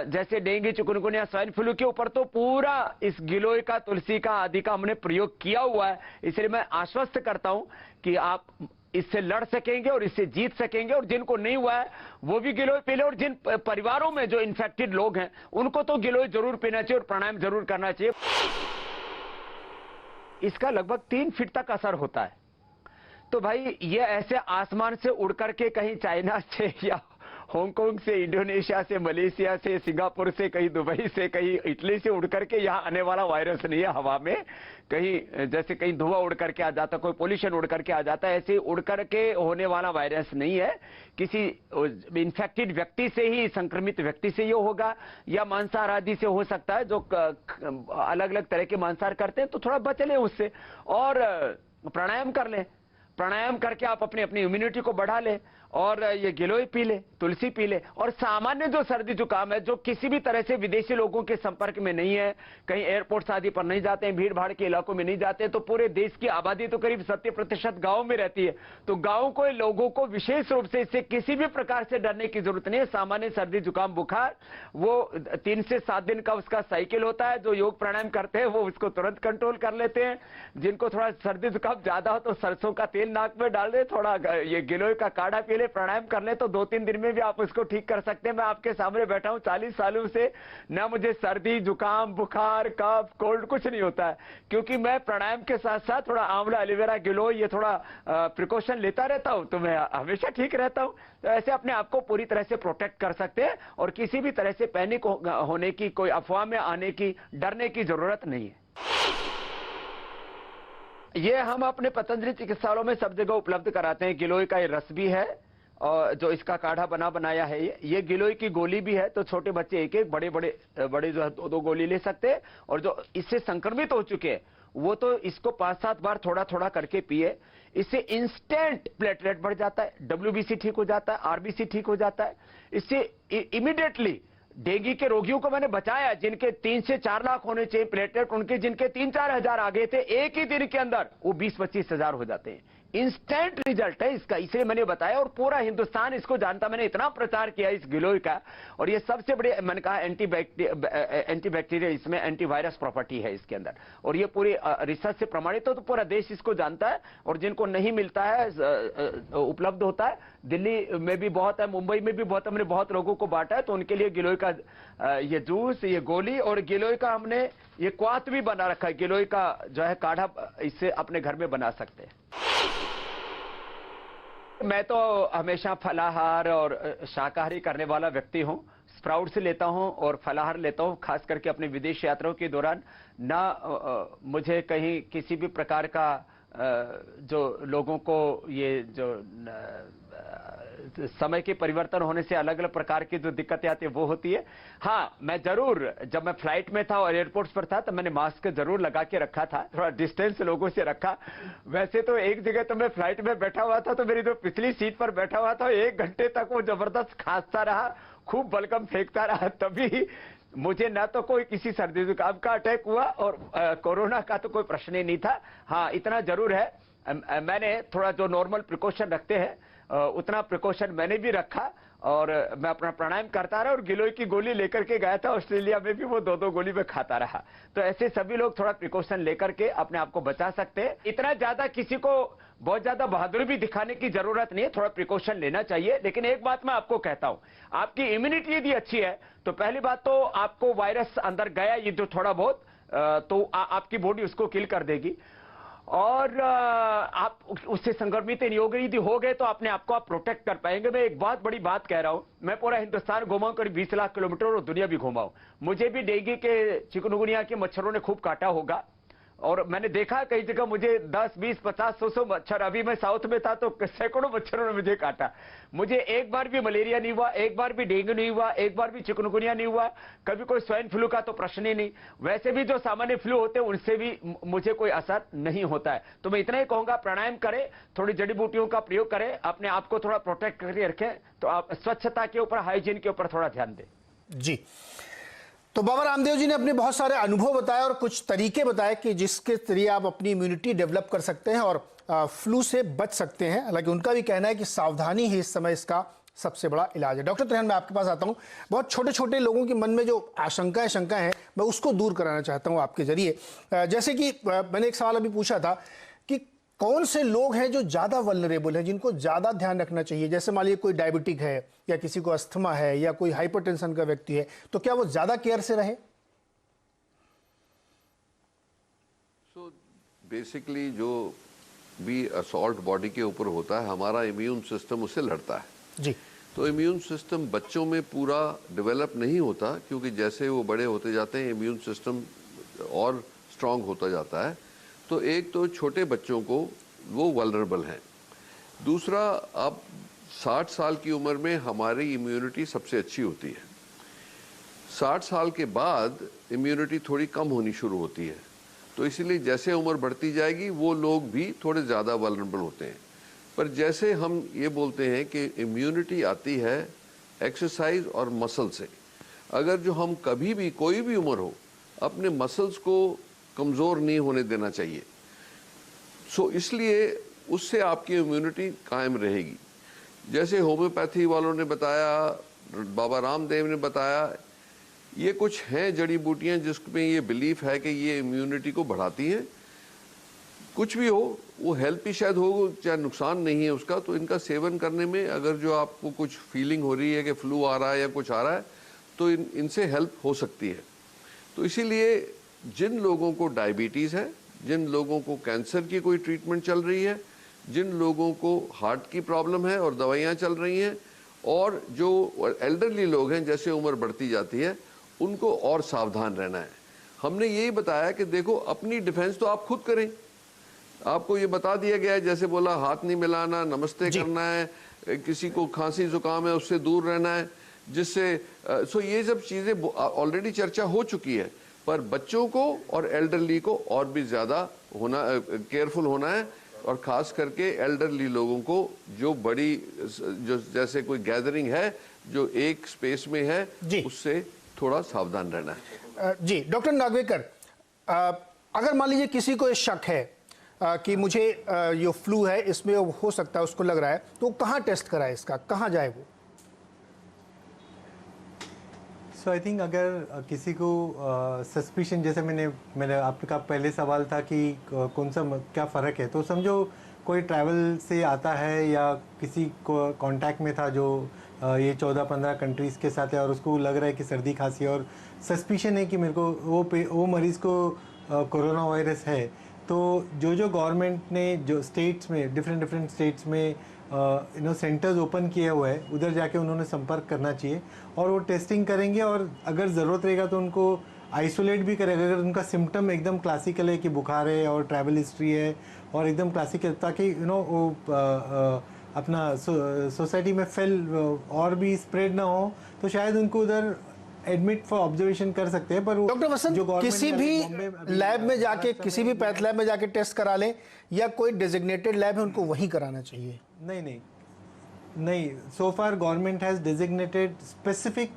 जैसे डेंगू, चिकनगुनिया, स्वाइन फ्लू के ऊपर तो पूरा इस गिलोय का, तुलसी का आदि का हमने प्रयोग किया हुआ है। इसलिए मैं आश्वस्त करता हूं कि आप इससे लड़ सकेंगे और इससे जीत सकेंगे। और जिनको नहीं हुआ है वो भी गिलोय पी ले, और जिन परिवारों में जो इन्फेक्टेड लोग हैं उनको तो गिलोय जरूर पीना चाहिए और प्राणायाम जरूर करना चाहिए। इसका लगभग 3 फीट तक असर होता है। तो भाई ये ऐसे आसमान से उड़ करके कहीं चाइना से या हांगकांग से, इंडोनेशिया से, मलेशिया से, सिंगापुर से, कहीं दुबई से, कहीं इटली से उड़ करके यहाँ आने वाला वायरस नहीं है। हवा में कहीं जैसे कहीं धुआं उड़ करके आ जाता, कोई पोल्यूशन उड़ करके आ जाता है, ऐसे उड़ करके होने वाला वायरस नहीं है। किसी इन्फेक्टेड व्यक्ति से ही, संक्रमित व्यक्ति से ये होगा, या मांसाहार आदि से हो सकता है, जो अलग अलग तरह के मांसाहार करते हैं, तो थोड़ा बच लें उससे और प्राणायाम कर लें। प्राणायाम करके आप अपनी इम्यूनिटी को बढ़ा लें और ये गिलोय पी ले, तुलसी पी ले। और सामान्य जो सर्दी जुकाम है, जो किसी भी तरह से विदेशी लोगों के संपर्क में नहीं है, कहीं एयरपोर्ट आदि पर नहीं जाते हैं, भीड़ भाड़ के इलाकों में नहीं जाते हैं, तो पूरे देश की आबादी तो करीब 70% गांव में रहती है। तो गांव के लोगों को विशेष रूप से इससे किसी भी प्रकार से डरने की जरूरत नहीं है। सामान्य सर्दी जुकाम बुखार वो 3 से 7 दिन का उसका साइकिल होता है। जो योग प्राणायाम करते हैं वो उसको तुरंत कंट्रोल कर लेते हैं। जिनको थोड़ा सर्दी जुकाम ज्यादा हो तो सरसों का तेल नाक में डाल दे, थोड़ा ये गिलोय का काढ़ा पी ले, प्राणायाम कर ले, तो 2-3 दिन में भी आप उसको ठीक कर सकते हैं। मैं आपके सामने बैठा हूं 40 सालों से, ना मुझे सर्दी जुकाम बुखार कफ कोल्ड कुछ नहीं होता है, क्योंकि मैं प्राणायाम के साथ साथ थोड़ा आंवला, एलोवेरा, गिलोय ये थोड़ा प्रिकॉशन लेता रहता हूं, तो मैं हमेशा ठीक रहता हूं। तो ऐसे अपने आप को पूरी तरह से प्रोटेक्ट कर सकते हैं और किसी भी तरह से पैनिक होने की, कोई अफवाह में आने की, डरने की जरूरत नहीं है। ये हम अपने पतंजलि चिकित्सालयों में सब जगह उपलब्ध कराते हैं। गिलोय का ये रस भी है और जो इसका काढ़ा बनाया है, ये गिलोय की गोली भी है। तो छोटे बच्चे एक बड़े जो है 2 गोली ले सकते हैं। और जो इससे संक्रमित हो चुके हैं वो तो इसको 5-7 बार थोड़ा करके पिए। इससे इंस्टेंट प्लेटलेट बढ़ जाता है, WBC ठीक हो जाता है, RBC ठीक हो जाता है। इससे इमीडिएटली डेंगू के रोगियों को मैंने बचाया, जिनके 3 से 4 लाख होने चाहिए प्लेटलेट, उनके जिनके 3-4 हजार आ गए थे, एक ही दिन के अंदर वो 20-25 हजार हो जाते हैं। इंस्टेंट रिजल्ट है इसका, इसलिए मैंने बताया और पूरा हिंदुस्तान इसको जानता। मैंने इतना प्रचार किया इस गिलोय का, और ये सबसे बड़ी, मैंने कहा एंटीबैक्टीरियल, इसमें एंटीवायरस प्रॉपर्टी है इसके अंदर, और ये पूरी रिसर्च से प्रमाणित तो पूरा देश इसको जानता है। और जिनको नहीं मिलता है, उपलब्ध होता है, दिल्ली में भी बहुत है, मुंबई में भी बहुत है, हमने बहुत लोगों को बांटा है। तो उनके लिए गिलोय का ये जूस, ये गोली और गिलोय का हमने ये क्वाथ भी बना रखा है। गिलोय का जो है काढ़ा इससे अपने घर में बना सकते हैं। मैं तो हमेशा फलाहार और शाकाहारी करने वाला व्यक्ति हूं। स्प्राउट्स लेता हूं और फलाहार लेता हूं, खास करके अपने विदेश यात्राओं के दौरान। ना मुझे कहीं किसी भी प्रकार का जो लोगों को ये जो समय के परिवर्तन होने से अलग अलग प्रकार की जो दिक्कतें आती है वो होती है। हाँ, मैं जरूर, जब मैं फ्लाइट में था और एयरपोर्ट पर था, तो मैंने मास्क जरूर लगा के रखा था, थोड़ा डिस्टेंस लोगों से रखा। वैसे तो एक जगह तो मैं फ्लाइट में बैठा हुआ था, तो मेरी जो पिछली सीट पर बैठा हुआ था 1 घंटे तक वो जबरदस्त खांसता रहा, खूब बलगम फेंकता रहा। तभी मुझे ना तो कोई किसी सर्दी जुकाम का अटैक हुआ और कोरोना का तो कोई प्रश्न ही नहीं था। हाँ, इतना जरूर है, मैंने थोड़ा जो नॉर्मल प्रिकॉशन रखते हैं उतना प्रिकॉशन मैंने भी रखा, और मैं अपना प्राणायाम करता रहा और गिलोय की गोली लेकर के गया था ऑस्ट्रेलिया में भी, वो 2-2 गोली में खाता रहा। तो ऐसे सभी लोग थोड़ा प्रिकॉशन लेकर के अपने आप को बचा सकते हैं। इतना ज्यादा किसी को बहुत ज्यादा बहादुरी भी दिखाने की जरूरत नहीं है, थोड़ा प्रिकॉशन लेना चाहिए। लेकिन एक बात मैं आपको कहता हूं, आपकी इम्यूनिटी यदि अच्छी है तो पहली बात तो आपको वायरस अंदर गया ये जो थोड़ा बहुत, तो आपकी बॉडी उसको किल कर देगी। और आप उससे संक्रमित यदि हो गए तो अपने आपको आप प्रोटेक्ट कर पाएंगे। मैं एक बहुत बड़ी बात कह रहा हूं, मैं पूरा हिंदुस्तान घुमाऊं, करीब 20 लाख किलोमीटर, और दुनिया भी घुमाऊं। मुझे भी डेंगू के चिकनगुनिया के मच्छरों ने खूब काटा होगा, और मैंने देखा कई जगह मुझे 10, 20, 50, 100 मच्छर, अभी मैं साउथ में था तो सैकड़ों मच्छरों ने मुझे काटा। मुझे एक बार भी मलेरिया नहीं हुआ, एक बार भी डेंगू नहीं हुआ, एक बार भी चिकनगुनिया नहीं हुआ, कभी कोई स्वाइन फ्लू का तो प्रश्न ही नहीं। वैसे भी जो सामान्य फ्लू होते हैं उनसे भी मुझे कोई असर नहीं होता है। तो मैं इतना ही कहूंगा, प्राणायाम करें, थोड़ी जड़ी बूटियों का प्रयोग करें, अपने आप को थोड़ा प्रोटेक्ट करके रखें, तो आप स्वच्छता के ऊपर, हाइजीन के ऊपर थोड़ा ध्यान दें। जी, तो बाबा रामदेव जी ने अपने बहुत सारे अनुभव बताए और कुछ तरीके बताए कि जिसके जरिए आप अपनी इम्यूनिटी डेवलप कर सकते हैं और फ्लू से बच सकते हैं। हालांकि उनका भी कहना है कि सावधानी ही इस समय इसका सबसे बड़ा इलाज है। डॉक्टर त्रेहन, मैं आपके पास आता हूं। बहुत छोटे छोटे लोगों के मन में जो आशंकाएं शंकाएं हैं, मैं उसको दूर कराना चाहता हूं आपके जरिए। जैसे कि मैंने एक सवाल अभी पूछा था कि कौन से लोग हैं जो ज़्यादा वल्नरेबल हैं, जिनको ज़्यादा ध्यान रखना चाहिए। जैसे मान लीजिए कोई डायबिटिक है या किसी को अस्थमा है या कोई हाइपरटेंशन का व्यक्ति है, तो क्या वो ज़्यादा केयर से रहे? सो बेसिकली जो भी असॉल्ट बॉडी के ऊपर होता है, हमारा इम्यून सिस्टम उससे लड़ता है जी। तो इम्यून सिस्टम बच्चों में पूरा डेवलप नहीं होता, क्योंकि जैसे वो बड़े होते जाते हैं इम्यून सिस्टम और स्ट्रांग होता जाता है। तो एक तो छोटे बच्चों को वो वल्नरेबल हैं। दूसरा, अब 60 साल की उम्र में हमारी इम्यूनिटी सबसे अच्छी होती है। 60 साल के बाद इम्यूनिटी थोड़ी कम होनी शुरू होती है। तो इसीलिए जैसे उम्र बढ़ती जाएगी वो लोग भी थोड़े ज़्यादा वल्नरेबल होते हैं। पर जैसे हम ये बोलते हैं कि इम्यूनिटी आती है एक्सरसाइज और मसल से। अगर जो हम कभी भी कोई भी उम्र हो अपने मसल्स को कमज़ोर नहीं होने देना चाहिए। सो इसलिए उससे आपकी इम्यूनिटी कायम रहेगी। जैसे होम्योपैथी वालों ने बताया, बाबा रामदेव ने बताया, ये कुछ हैं जड़ी बूटियां जिसमें ये बिलीफ है कि ये इम्यूनिटी को बढ़ाती हैं। कुछ भी हो, वो हेल्प ही शायद हो, चाहे नुकसान नहीं है उसका। तो इनका सेवन करने में अगर जो आपको कुछ फीलिंग हो रही है कि फ्लू आ रहा है या कुछ आ रहा है, तो इनसे हेल्प हो सकती है। तो इसीलिए जिन लोगों को डायबिटीज़ है, जिन लोगों को कैंसर की कोई ट्रीटमेंट चल रही है, जिन लोगों को हार्ट की प्रॉब्लम है और दवाइयाँ चल रही हैं, और जो एल्डरली लोग हैं जैसे उम्र बढ़ती जाती है, उनको और सावधान रहना है। हमने यही बताया कि देखो अपनी डिफेंस तो आप खुद करें। आपको ये बता दिया गया है, जैसे बोला हाथ नहीं मिलाना, नमस्ते करना है, किसी को खांसी जुकाम है उससे दूर रहना है, जिससे सो ये सब चीज़ें ऑलरेडी चर्चा हो चुकी है। पर बच्चों को और एल्डरली को और भी ज़्यादा होना, केयरफुल होना है। और ख़ास करके एल्डरली लोगों को जो बड़ी, जो जैसे कोई गैदरिंग है जो एक स्पेस में है, उससे थोड़ा सावधान रहना है। जी डॉक्टर नागवेकर, अगर मान लीजिए किसी को शक है कि मुझे ये फ्लू है, इसमें हो सकता है, उसको लग रहा है, तो कहाँ टेस्ट कराए, इसका कहाँ जाए वो? सो आई थिंक अगर किसी को सस्पिशन, जैसे मैंने आपका पहले सवाल था कि कौन सा क्या फ़र्क है, तो समझो कोई ट्रैवल से आता है या किसी को कांटेक्ट में था जो ये 14-15 कंट्रीज़ के साथ है और उसको लग रहा है कि सर्दी खांसी है और सस्पिशन है कि मेरे को वो मरीज़ को कोरोना वायरस है, तो जो गवर्नमेंट ने जो स्टेट्स में डिफरेंट स्टेट्स में सेंटर्स ओपन किए हुए हैं, उधर जाके उन्होंने संपर्क करना चाहिए और वो टेस्टिंग करेंगे। और अगर ज़रूरत रहेगा तो उनको आइसोलेट भी करेगा अगर उनका सिम्टम एकदम क्लासिकल है कि बुखार है और ट्रैवल हिस्ट्री है और एकदम क्लासिकल, ताकि वो अपना सोसाइटी में और भी स्प्रेड ना हो, तो शायद उनको उधर एडमिट फॉर ऑब्जर्वेशन कर सकते हैं। पर डॉक्टर वसंत, किसी भी लैब में जाके, किसी भी पैथ लैब में जाके टेस्ट करा लें या कोई डेजिग्नेटेड लैब है उनको वहीं कराना चाहिए? नहीं, so far government has designated specific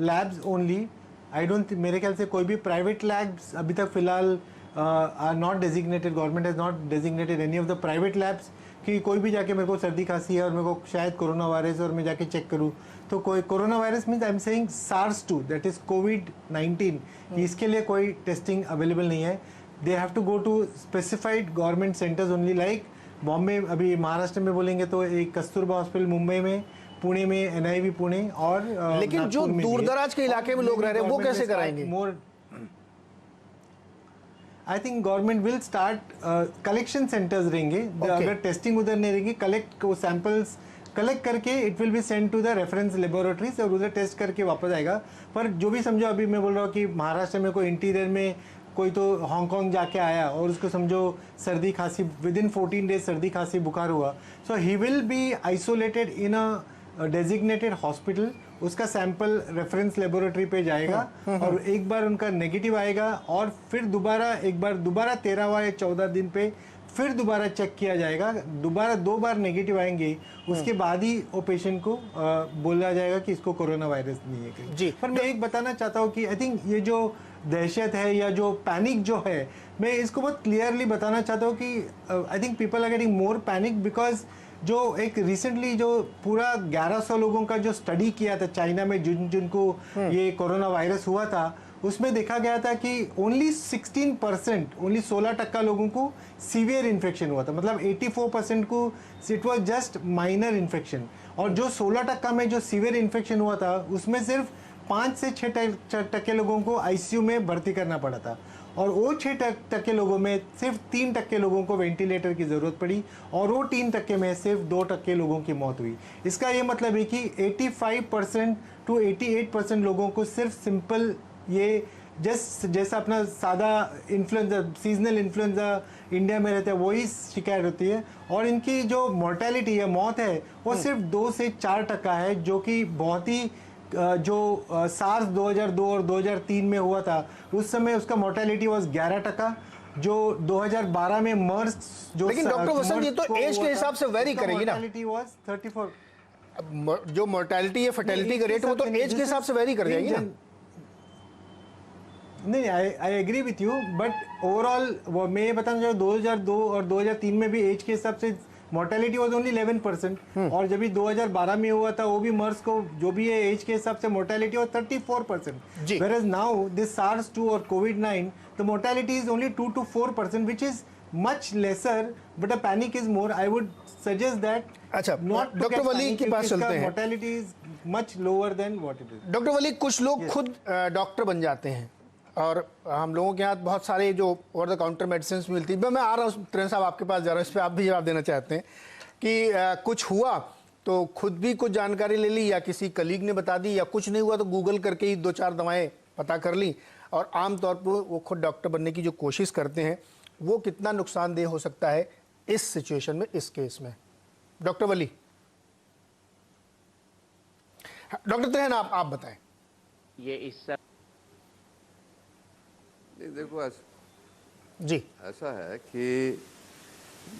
labs only. I don't, मेरे ख्याल से कोई भी प्राइवेट लैब्स अभी तक फिलहाल are not designated. Government has not designated any of the private labs कि कोई भी जाके मेरे को सर्दी खांसी है और मेरे को शायद कोरोना वायरस और मैं जाके चेक करूं। तो कोई corona virus means I am saying SARS-2, that is कोविड-19, इसके लिए कोई टेस्टिंग अवेलेबल नहीं है। They have to go to specified government centres only, like Bombay, अभी महाराष्ट्र में बोलेंगे तो एक कस्तूरबा हॉस्पिटल मुंबई में, पुणे में NIV पुणे, और लेकिन जो दूर दराज के इलाके में लोग रह रहे हैं वो कैसे कराएंगे? I think government will start collection centres रहेंगे। अगर टेस्टिंग उधर नहीं रहेगी, सैंपल्स कलेक्ट करके it will be send to the reference laboratories और उधर टेस्ट करके वापस आएगा। पर जो भी समझो, अभी मैं बोल रहा हूँ कि महाराष्ट्र में कोई इंटीरियर में कोई तो हांगकांग जाके आया और उसको समझो सर्दी खांसी विद इन 14 डेज सर्दी खांसी बुखार हुआ, so he will be isolated in a designated hospital. उसका सैंपल रेफरेंस लेबोरेटरी पे जाएगा और एक बार उनका नेगेटिव आएगा और फिर दोबारा 13वां या 14 दिन पे फिर दोबारा चेक किया जाएगा, दोबारा 2 बार नेगेटिव आएंगे, उसके बाद ही वो पेशेंट को बोला जाएगा कि इसको कोरोना वायरस नहीं है कहीं। जी। पर मैं एक बताना चाहता हूँ कि आई थिंक ये जो दहशत है या जो पैनिक जो है, मैं इसको बहुत क्लियरली बताना चाहता हूँ कि I think people are getting more panic because जो एक रिसेंटली जो पूरा 1100 लोगों का जो स्टडी किया था चाइना में जिनको ये कोरोना वायरस हुआ था, उसमें देखा गया था कि ओनली 16%, ओनली 16% लोगों को सीवियर इन्फेक्शन हुआ था, मतलब 84% को it was just minor infection. और जो 16% में जो सीवियर इन्फेक्शन हुआ था उसमें सिर्फ 5 से 6% लोगों को आईसीयू में भर्ती करना पड़ा था और वो 6% लोगों में सिर्फ 3% लोगों को वेंटिलेटर की ज़रूरत पड़ी और वो 3% में सिर्फ 2% लोगों की मौत हुई। इसका ये मतलब है कि 85% टू 88% लोगों को सिर्फ सिंपल ये जैसा अपना सादा इन्फ्लुएंजा, सीजनल इन्फ्लुएंजा इंडिया में रहता है वही शिकायत होती है और इनकी जो मोर्टेलिटी है, मौत है, वो सिर्फ 2 से 4% है, जो कि बहुत ही जो सार्स 2002 और 2003 में हुआ था उस समय उसका मोर्टेलिटी वाज 11%, जो 2012 में मर्स जो लेकिन डॉक्टर वसंत ये तो एज के हिसाब से वेरी करेगी ना, मोर्टेलिटी वाज 34। जो मोर्टेलिटी है फर्टिलिटी का रेट वो तो एज के हिसाब से वेरी कर जाएगी ना। नहीं, I agree with you, but overall मैं ये बताना चाहूँ 2002 और 2003 में भी एज के हिसाब से मोर्टेलिटी वाज ओनली 11% और जब भी 2012 में हुआ था वो भी मर्स को जो भी है एज के हिसाब से mortality was 34%, whereas now this SARS-2 और COVID-9 the mortality is only 2 to 4% which is much lesser but a panic is more. I would suggest that अच्छा, not डॉक्टर वली के पास चलते हैं। mortality is much lower than what it is. Doctor Wali, कुछ लोग खुद doctor बन जाते हैं और हम लोगों के यहाँ बहुत सारे जो ओवर द काउंटर मेडिसिन मिलती है। मैं आ रहा हूँ त्रिवेणी साहब आपके पास जा रहा हूँ, इस पर आप भी जवाब देना चाहते हैं कि कुछ हुआ तो खुद भी कुछ जानकारी ले ली या किसी कलीग ने बता दी, या कुछ नहीं हुआ तो गूगल करके ही 2-4 दवाएं पता कर ली और आमतौर पर वो खुद डॉक्टर बनने की जो कोशिश करते हैं वो कितना नुकसानदेह हो सकता है इस सिचुएशन में, इस केस में? डॉक्टर वली, डॉक्टर त्रिहन आप बताएं। ये इस नहीं, देखो जी ऐसा है कि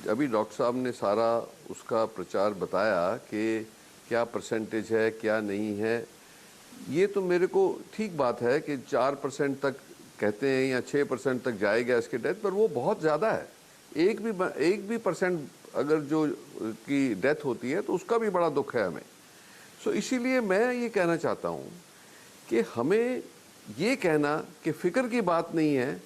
अभी डॉक्टर साहब ने सारा उसका प्रचार बताया कि क्या परसेंटेज है क्या नहीं है। ये तो मेरे को ठीक बात है कि 4% तक कहते हैं या 6% तक जाएगा इसके डेथ, पर वो बहुत ज़्यादा है। एक भी परसेंट अगर जो की डेथ होती है तो उसका भी बड़ा दुख है हमें। सो इसीलिए मैं ये कहना चाहता हूँ कि हमें ये कहना कि फ़िक्र की बात नहीं है,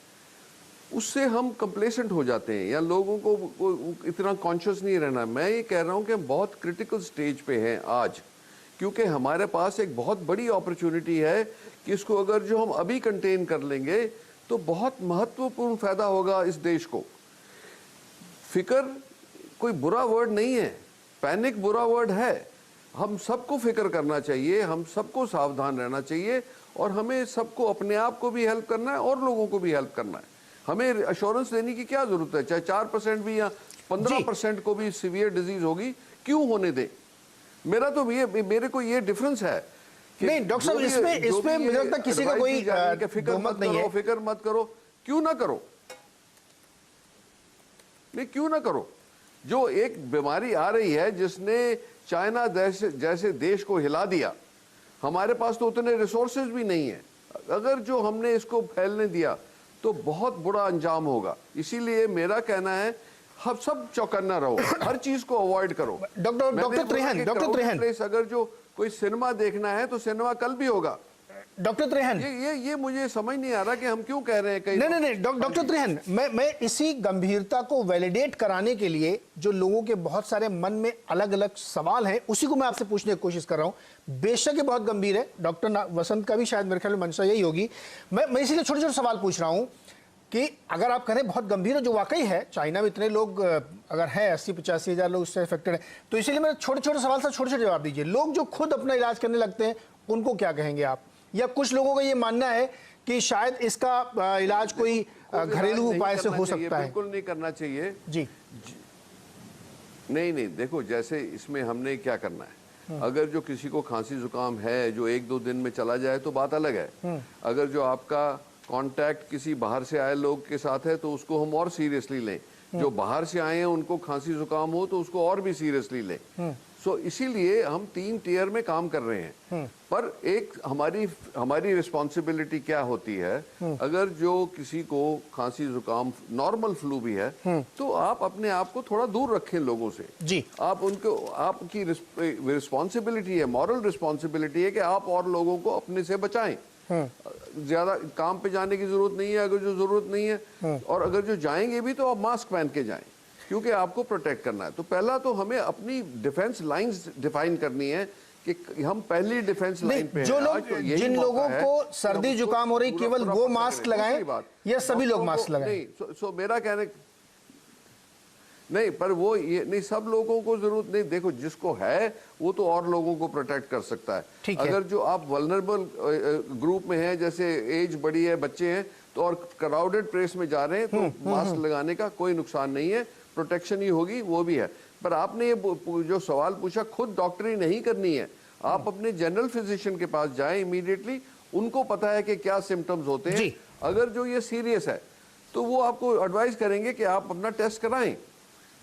उससे हम कंप्लेसेंट हो जाते हैं या लोगों को इतना कॉन्शियस नहीं रहना। मैं ये कह रहा हूँ कि हम बहुत क्रिटिकल स्टेज पे हैं आज, क्योंकि हमारे पास एक बहुत बड़ी अपॉर्चुनिटी है कि इसको अगर जो हम अभी कंटेन कर लेंगे तो बहुत महत्वपूर्ण फ़ायदा होगा इस देश को। फिक्र कोई बुरा वर्ड नहीं है, पैनिक बुरा वर्ड है। हम सबको फिक्र करना चाहिए, हम सबको सावधान रहना चाहिए और हमें सबको अपने आप को भी हेल्प करना है और लोगों को भी हेल्प करना है। हमें अश्योरेंस देने की क्या जरूरत है, चाहे 4% भी या 15% को भी सीवियर डिजीज होगी, क्यों होने दें। मेरे को ये डिफरेंस है कि नहीं डॉक्टर साहब, इसमें मुझे लगता है किसी का कोई फिक्र मत करो, फिक्र मत करो। क्यों ना करो, नहीं क्यों ना करो। जो एक बीमारी आ रही है जिसने चाइना जैसे देश को हिला दिया, हमारे पास तो उतने रिसोर्सेज भी नहीं है। अगर जो हमने इसको फैलने दिया तो बहुत बुरा अंजाम होगा। इसीलिए मेरा कहना है हम सब चौकन्ना रहो, हर चीज को अवॉइड करो। डॉक्टर त्रिहन, अगर जो कोई सिनेमा देखना है तो सिनेमा कल भी होगा। डॉक्टर त्रिहन, ये मुझे समझ नहीं आ रहा कि हम क्यों कह रहे हैं कहीं। नहीं डॉक्टर त्रिहन, मैं इसी गंभीरता को वैलिडेट कराने के लिए जो लोगों के बहुत सारे मन में अलग अलग सवाल हैं उसी को मैं आपसे पूछने की कोशिश कर रहा हूं। बेशक ये बहुत गंभीर है, डॉक्टर वसंत का भी शायद मेरे ख्याल में मंशा यही होगी। मैं इसीलिए छोटे छोटे सवाल पूछ रहा हूं कि अगर आप कहें बहुत गंभीर है, जो वाकई है, चाइना में इतने लोग अगर हैं 80-85 हज़ार लोग उससे अफेक्टेड हैं, तो इसीलिए मेरे छोटे छोटे सवाल से छोटे छोटे जवाब दीजिए। लोग जो खुद अपना इलाज करने लगते हैं उनको क्या कहेंगे आप? या कुछ लोगों का ये मानना है कि शायद इसका इलाज कोई घरेलू उपाय से हो सकता है? बिल्कुल नहीं करना चाहिए जी। नहीं, देखो जैसे इसमें हमने क्या करना है, अगर जो किसी को खांसी जुकाम है जो 1-2 दिन में चला जाए तो बात अलग है। अगर जो आपका कांटेक्ट किसी बाहर से आए लोग के साथ है तो उसको हम और सीरियसली लें, जो बाहर से आए हैं उनको खांसी जुकाम हो तो उसको और भी सीरियसली लें। सो इसीलिए हम 3 टियर में काम कर रहे हैं। पर एक हमारी रिस्पॉन्सिबिलिटी क्या होती है, अगर जो किसी को खांसी जुकाम नॉर्मल फ्लू भी है तो आप अपने आप को थोड़ा दूर रखें लोगों से जी। आप उनको, आपकी रिस्पॉन्सिबिलिटी है, मॉरल रिस्पॉन्सिबिलिटी है कि आप और लोगों को अपने से बचाएं। ज्यादा काम पे जाने की जरूरत नहीं है अगर जो जरूरत नहीं है, और अगर जो जाएंगे भी तो आप मास्क पहन के जाएं क्योंकि आपको प्रोटेक्ट करना है। तो पहला तो हमें अपनी डिफेंस लाइंस डिफाइन करनी है कि हम पहली डिफेंस लाइन पे जो हैं। लोग, आज तो यही जिन मौका लोगों है को कि सर्दी हम जुकाम हो रही पूरा केवल वो प्रॉपर मास्क करें। लगाएं दूसरी बात, या सभी लोग डॉक्टरों मास्क को- लगाएं? नहीं, सो मेरा कहने नहीं, पर वो ये नहीं, सब लोगों को जरूरत नहीं। देखो जिसको है वो तो और लोगों को प्रोटेक्ट कर सकता है। ठीक है। अगर जो आप वल्नरेबल ग्रुप में हैं, जैसे एज बड़ी है, बच्चे हैं, तो और क्राउडेड प्लेस में जा रहे हैं तो मास्क लगाने का कोई नुकसान नहीं है, प्रोटेक्शन ही होगी, वो भी है। पर आपने ये जो सवाल पूछा, खुद डॉक्टरी नहीं करनी है, आप अपने जनरल फिजिशियन के पास जाएं इमीडिएटली, उनको पता है कि क्या सिम्टम्स होते हैं। जी। अगर जो ये सीरियस है तो वो आपको एडवाइस करेंगे कि आप अपना टेस्ट कराएं।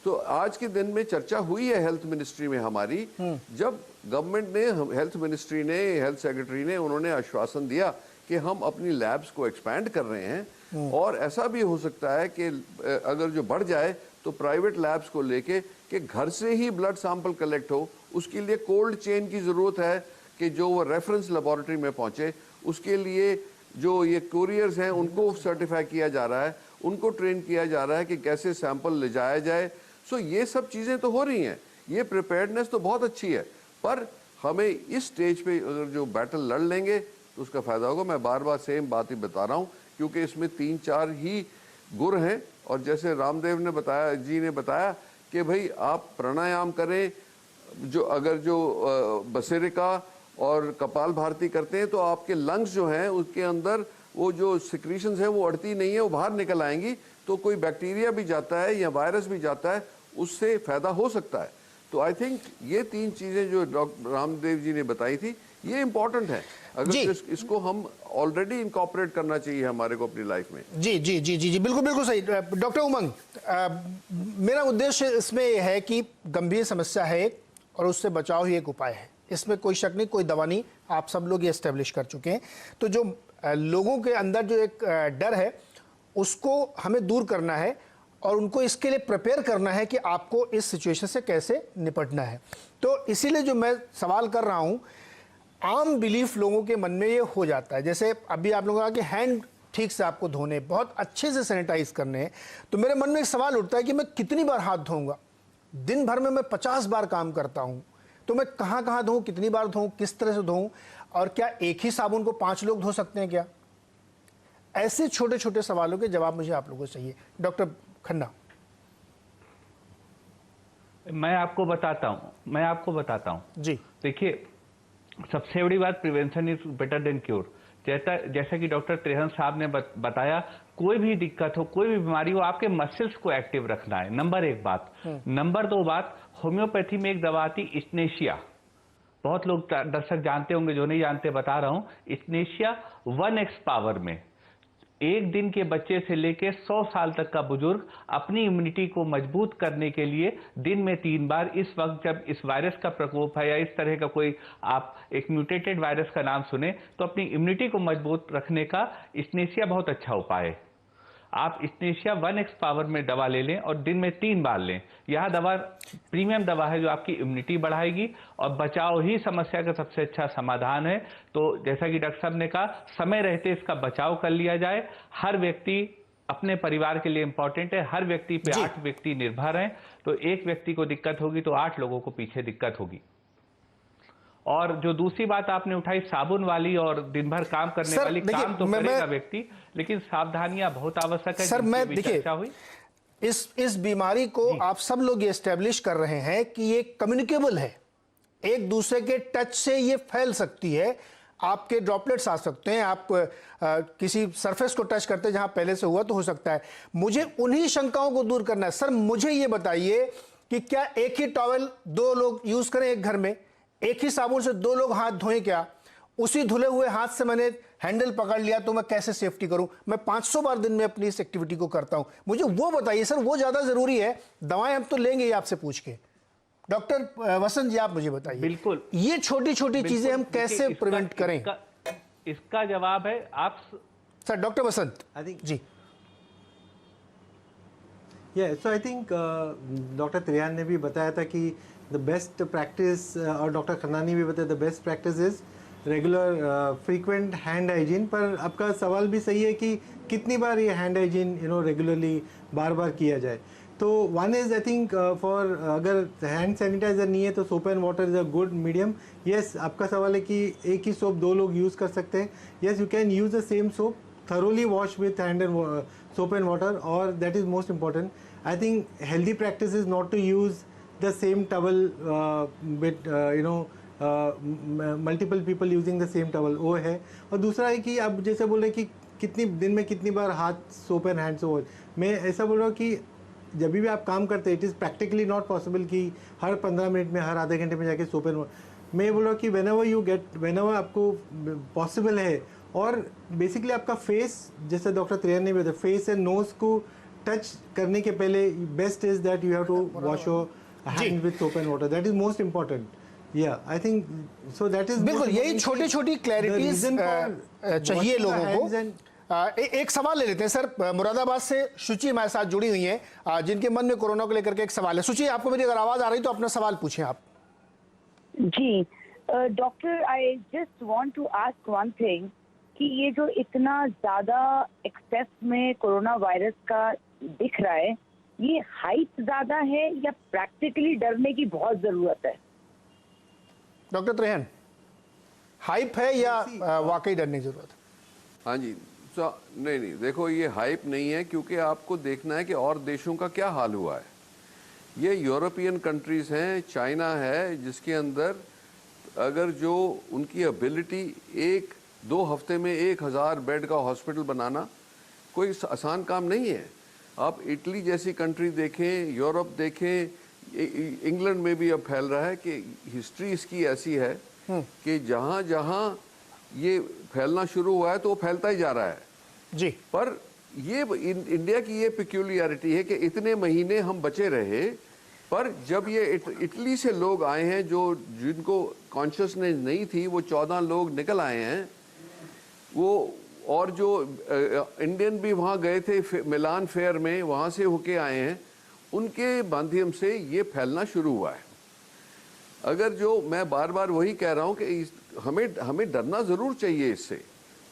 तो आज के दिन में चर्चा हुई है हेल्थ मिनिस्ट्री में हमारी, जब गवर्नमेंट ने, हेल्थ मिनिस्ट्री ने, हेल्थ सेक्रेटरी ने, उन्होंने आश्वासन दिया कि हम अपनी लैब्स को एक्सपैंड कर रहे हैं और ऐसा भी हो सकता है कि अगर जो बढ़ जाए तो प्राइवेट लैब्स को लेके कि घर से ही ब्लड सैंपल कलेक्ट हो। उसके लिए कोल्ड चेन की जरूरत है कि जो वो रेफरेंस लेबोरेटरी में पहुंचे। उसके लिए जो ये कोरियर्स हैं उनको सर्टिफाई किया जा रहा है, उनको ट्रेन किया जा रहा है कि कैसे सैंपल ले जाया जाए। सो ये सब चीजें तो हो रही हैं, ये प्रिपेयर्डनेस तो बहुत अच्छी है। पर हमें इस स्टेज पे अगर जो बैटल लड़ लेंगे तो उसका फायदा होगा। मैं बार बार सेम बात ही बता रहा हूँ क्योंकि इसमें 3-4 ही गुर हैं। और जैसे रामदेव ने बताया, जी ने बताया कि भाई आप प्राणायाम करें, जो अगर जो बसेरिका और कपाल भारती करते हैं तो आपके लंग्स जो हैं उसके अंदर वो जो सिक्रीशंस हैं वो अड़ती नहीं है, वो बाहर निकल आएंगी। तो कोई बैक्टीरिया भी जाता है या वायरस भी जाता है, उससे फायदा हो सकता है। तो आई थिंक ये 3 चीजें जो डॉक्टर रामदेव जी ने बताई थी ये इंपॉर्टेंट है। अगर इसको हम ऑलरेडी इनकॉर्पोरेट करना चाहिए हमारे को अपनी लाइफ में। जी जी जी जी जी, बिल्कुल बिल्कुल सही। डॉक्टर उमंग, मेरा उद्देश्य इसमें यह है कि गंभीर समस्या है एक और उससे बचाव ही एक उपाय है, इसमें कोई शक नहीं, कोई दवा नहीं, आप सब लोग ये एस्टेब्लिश कर चुके हैं। तो जो लोगों के अंदर जो एक डर है उसको हमें दूर करना है और उनको इसके लिए प्रिपेयर करना है कि आपको इस सिचुएशन से कैसे निपटना है। तो इसीलिए जो मैं सवाल कर रहा हूं, आम बिलीफ लोगों के मन में ये हो जाता है, जैसे अभी आप लोगों ने कहा कि हैंड ठीक से आपको धोने, बहुत अच्छे से सैनिटाइज करने हैं। तो मेरे मन में एक सवाल उठता है कि मैं कितनी बार हाथ धोऊंगा? दिन भर में मैं 50 बार काम करता हूं, तो मैं कहां कहां धोऊं, कितनी बार धोऊं, किस तरह से धोऊं, और क्या एक ही साबुन को 5 लोग धो सकते हैं क्या? ऐसे छोटे छोटे सवालों के जवाब मुझे आप लोगों से चाहिए। डॉक्टर खन्ना। मैं आपको बताता हूं जी। देखिए, सबसे बड़ी बात, prevention is better than cure. जैसा कि डॉक्टर त्रेहन साहब ने बताया, कोई भी दिक्कत हो, कोई भी बीमारी हो, आपके मसल्स को एक्टिव रखना है, नंबर 1 बात। नंबर 2 बात, होम्योपैथी में एक दवा आती इस्नेशिया, बहुत लोग दर्शक जानते होंगे, जो नहीं जानते बता रहा हूं। इस्नेशिया 1x पावर में 1 दिन के बच्चे से लेकर 100 साल तक का बुजुर्ग अपनी इम्यूनिटी को मजबूत करने के लिए दिन में 3 बार, इस वक्त जब इस वायरस का प्रकोप है या इस तरह का कोई आप एक म्यूटेटेड वायरस का नाम सुने, तो अपनी इम्यूनिटी को मजबूत रखने का इस्नेशिया बहुत अच्छा उपाय है। आप इस्नेशिया 1x पावर में दवा ले लें और दिन में 3 बार लें। यह दवा प्रीमियम दवा है जो आपकी इम्यूनिटी बढ़ाएगी और बचाव ही समस्या का सबसे अच्छा समाधान है। तो जैसा कि डॉक्टर साहब ने कहा, समय रहते इसका बचाव कर लिया जाए। हर व्यक्ति अपने परिवार के लिए इंपॉर्टेंट है, हर व्यक्ति पे 8 व्यक्ति निर्भर हैं, तो एक व्यक्ति को दिक्कत होगी तो 8 लोगों को पीछे दिक्कत होगी। और जो दूसरी बात आपने उठाई साबुन वाली और दिन भर काम करने वाली, काम तो करेगा व्यक्ति, लेकिन सावधानियां बहुत आवश्यक है। सर मैं देखिए, इस बीमारी को आप सब लोग ये एस्टेब्लिश कर रहे हैं कि ये कम्युनिकेबल है, एक दूसरे के टच से ये फैल सकती है। आपके ड्रॉपलेट्स आ सकते हैं, आप किसी सरफेस को टच करते हैं जहां पहले से हुआ तो हो सकता है। मुझे उन्हीं शंकाओं को दूर करना है। सर मुझे ये बताइए कि क्या एक ही टॉवेल 2 लोग यूज करें एक घर में, एक ही साबुन से 2 लोग हाथ धोएं? क्या उसी धुले हुए हाथ से मैंने हैंडल पकड़ लिया तो मैं कैसे सेफ्टी करूं? मैं 500 बार दिन में अपनी इस एक्टिविटी को करता हूं। मुझे वो बताइए सर, वो ज्यादा जरूरी है। दवाएं हम तो लेंगे ही आपसे पूछ के। डॉक्टर वसंत जी आप मुझे बताइए, बिल्कुल ये छोटी छोटी चीजें हम कैसे प्रिवेंट करें? इसका जवाब है आप sir. Doctor Vasant I think ji. So I think doctor Trehan ने भी बताया था कि द बेस्ट प्रैक्टिस, और डॉक्टर खन्नानी भी बताया the best practice is regular frequent hand hygiene. पर आपका सवाल भी सही है कि कितनी बार ये हैंड हाइजीन रेगुलरली बार बार किया जाए। तो one is I think for अगर हैंड सैनिटाइजर नहीं है तो soap and water is a good medium. Yes, आपका सवाल है कि एक ही सोप 2 लोग यूज़ कर सकते हैं। Yes, you can use the same soap, thoroughly wash with hand and soap and water, or that is most important. I think healthy practice is not to use the same towel with multiple people using the same towel, वो है। और दूसरा है कि आप जैसे बोल रहे कि कितनी दिन में कितनी बार हाथ सोप एंड हैंड से हो, मैं ऐसा बोल रहा हूँ कि जब भी आप काम करते हैं it is practically not possible कि हर 15 मिनट में, हर आधे घंटे में जाके सोप एंड, मैं बोल रहा हूँ कि whenever आपको पॉसिबल है। और बेसिकली आपका फेस, जैसे डॉक्टर त्रियान ने भी बताया, फेस एंड नोज को टच करने के पहले best is that you have to wash your hand with soap and water. That is most important. I think so that is बिल्कुल यही छोटी छोटी क्लैरिटीज चाहिए लोगों को। एक सवाल ले लेते हैं सर। मुरादाबाद से शुचि हमारे साथ जुड़ी हुई हैं, जिनके मन में कोरोना को लेकर के एक सवाल है। शुचि, आपको मेरी अगर आवाज आ रही तो अपना सवाल पूछें आप। Ji doctor, I just want to ask one thing कि ये जो इतना ज्यादा एक्सेस में कोरोना वायरस का दिख रहा है, ये हाइप ज्यादा है या प्रैक्टिकली डरने की बहुत जरूरत है? डॉक्टर त्रियान, हाइप है या वाकई डरने की जरूरत है? हाँ जी, नहीं, देखो ये हाइप नहीं है, क्योंकि आपको देखना है कि और देशों का क्या हाल हुआ है। ये यूरोपियन कंट्रीज हैं, चाइना है, जिसके अंदर अगर जो उनकी एबिलिटी 1-2 हफ्ते में 1000 बेड का हॉस्पिटल बनाना कोई आसान काम नहीं है। आप इटली जैसी कंट्री देखें, यूरोप देखें, इंग्लैंड में भी अब फैल रहा है कि हिस्ट्री इसकी ऐसी है कि जहाँ जहाँ ये फैलना शुरू हुआ है तो वो फैलता ही जा रहा है जी। पर ये इंडिया की ये पिक्यूलियरिटी है कि इतने महीने हम बचे रहे, पर जब ये इटली से लोग आए हैं जिनको कॉन्शियसनेस नहीं थी, वो 14 लोग निकल आए हैं वो, और जो इंडियन भी वहाँ गए थे मिलान फेयर में, वहाँ से होके आए हैं, उनके माध्यम से ये फैलना शुरू हुआ है। अगर जो मैं बार बार वही कह रहा हूँ कि हमें डरना ज़रूर चाहिए इससे।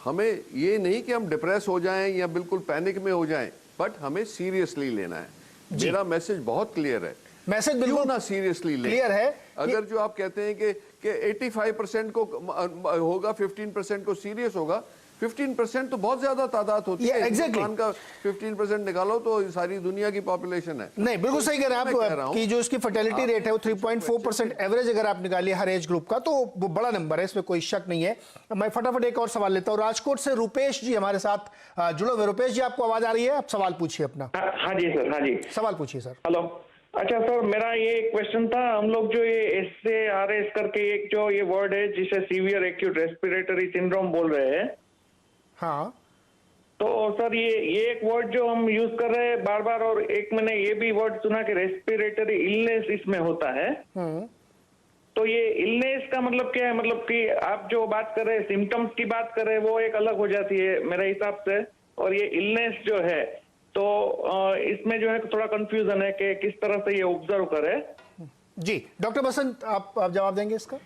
हमें ये नहीं कि हम डिप्रेस हो जाएं या बिल्कुल पैनिक में हो जाएं, बट हमें सीरियसली लेना है। मेरा मैसेज बहुत क्लियर है। मैसेज बिल्कुल ना सीरियसली क्लियर है। अगर जो आप कहते हैं कि 85% को होगा, 15% को सीरियस होगा, 15% तो बहुत ज्यादा तादाद होती है। एग्जैक्टली का 15% निकालो तो सारी दुनिया की पॉपुलेशन है। नहीं, बिल्कुल सही कह रहे हैं आप कि जो इसकी फर्टिलिटी रेट है वो 3.4% एवरेज अगर आप निकालिए हर एज ग्रुप का, तो वो बड़ा नंबर है, इसमें कोई शक नहीं है। मैं फटाफट एक और सवाल लेता हूँ। राजकोट से रुपेश जी हमारे साथ जुड़े हुए। रुपेश जी, आपको आवाज आ रही है? आप सवाल पूछिए अपना। हाँ जी सर। हाँ जी, सवाल पूछिए सर। हेलो। अच्छा सर, मेरा ये क्वेश्चन था, हम लोग जो ये SARS करके एक जो ये वर्ड है जिसे सीवियर एक्यूट रेस्पिरेटरी सिंड्रोम बोल रहे हैं, हाँ, तो सर ये एक वर्ड जो हम यूज कर रहे हैं बार बार, और एक मैंने ये भी वर्ड सुना कि रेस्पिरेटरी इलनेस इसमें होता है। तो ये इलनेस का मतलब क्या है? मतलब कि आप जो बात कर रहे हैं, सिम्टम्स की बात कर रहे हैं, वो एक अलग हो जाती है मेरे हिसाब से, और ये इलनेस जो है तो इसमें जो है थोड़ा कंफ्यूजन है कि किस तरह से ये ऑब्जर्व करें। जी डॉक्टर बसंत, आप जवाब देंगे इसका?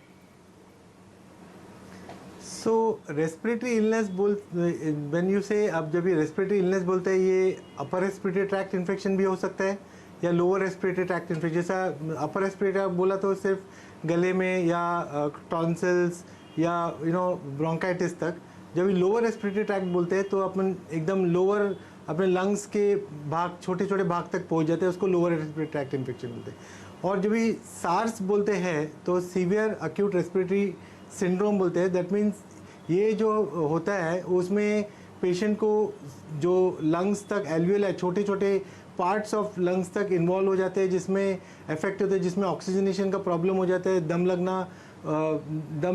सो रेस्पिरेटरी इलनेस व्हेन यू से, आप जब ये रेस्पिरेटरी इलनेस बोलते हैं, ये अपर रेस्पिरेटरी ट्रैक्ट इन्फेक्शन भी हो सकता है या लोअर रेस्पिरेटरी ट्रैक्ट इन्फेक्शन। जैसा अपर रेस्पिरेटरी बोला तो सिर्फ गले में या टॉन्सिल्स या ब्रोंकाइटिस तक। जब ये लोअर रेस्पिरेटरी ट्रैक्ट बोलते हैं तो अपन एकदम लोअर अपने लंग्स के भाग, छोटे छोटे भाग तक पहुंच जाते हैं, उसको लोअर रेस्पिरेटरी ट्रैक्ट इन्फेक्शन बोलते हैं। और जब भी सार्स बोलते हैं तो सीवियर अक्यूट रेस्पिरेटरी सिंड्रोम बोलते हैं। दैट मीन्स ये जो होता है उसमें पेशेंट को जो लंग्स तक एल्वियोल है, छोटे छोटे पार्ट्स ऑफ लंग्स तक इन्वॉल्व हो जाते हैं, जिसमें इफेक्ट होते हैं, जिसमें ऑक्सीजनेशन का प्रॉब्लम हो जाता है, दम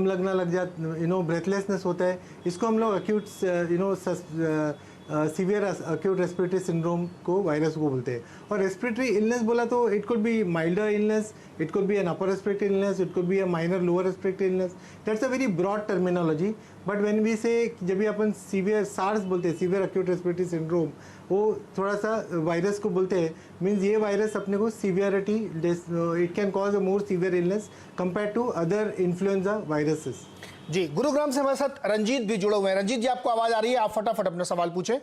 लगना लग जाता, ब्रेथलेसनेस होता है। इसको हम लोग acute severe acute respiratory syndrome को वायरस को बोलते हैं। और रेस्पिरेटरी इलनेस बोला तो it could be milder illness, it could be an upper respiratory illness, it could be a minor lower respiratory illness. That's a very broad terminology, but when we say जब भी अपन severe SARS बोलते हैं, severe acute respiratory syndrome, वो थोड़ा सा virus को बोलते हैं, मीन्स ये वायरस अपने को severity, it can cause a more severe illness compare to other influenza viruses. जी, गुरुग्राम से हमारे साथ रंजीत भी जुड़े हुए हैं। रंजीत जी, आपको आवाज आ रही है, आप फटाफट अपना सवाल पूछें।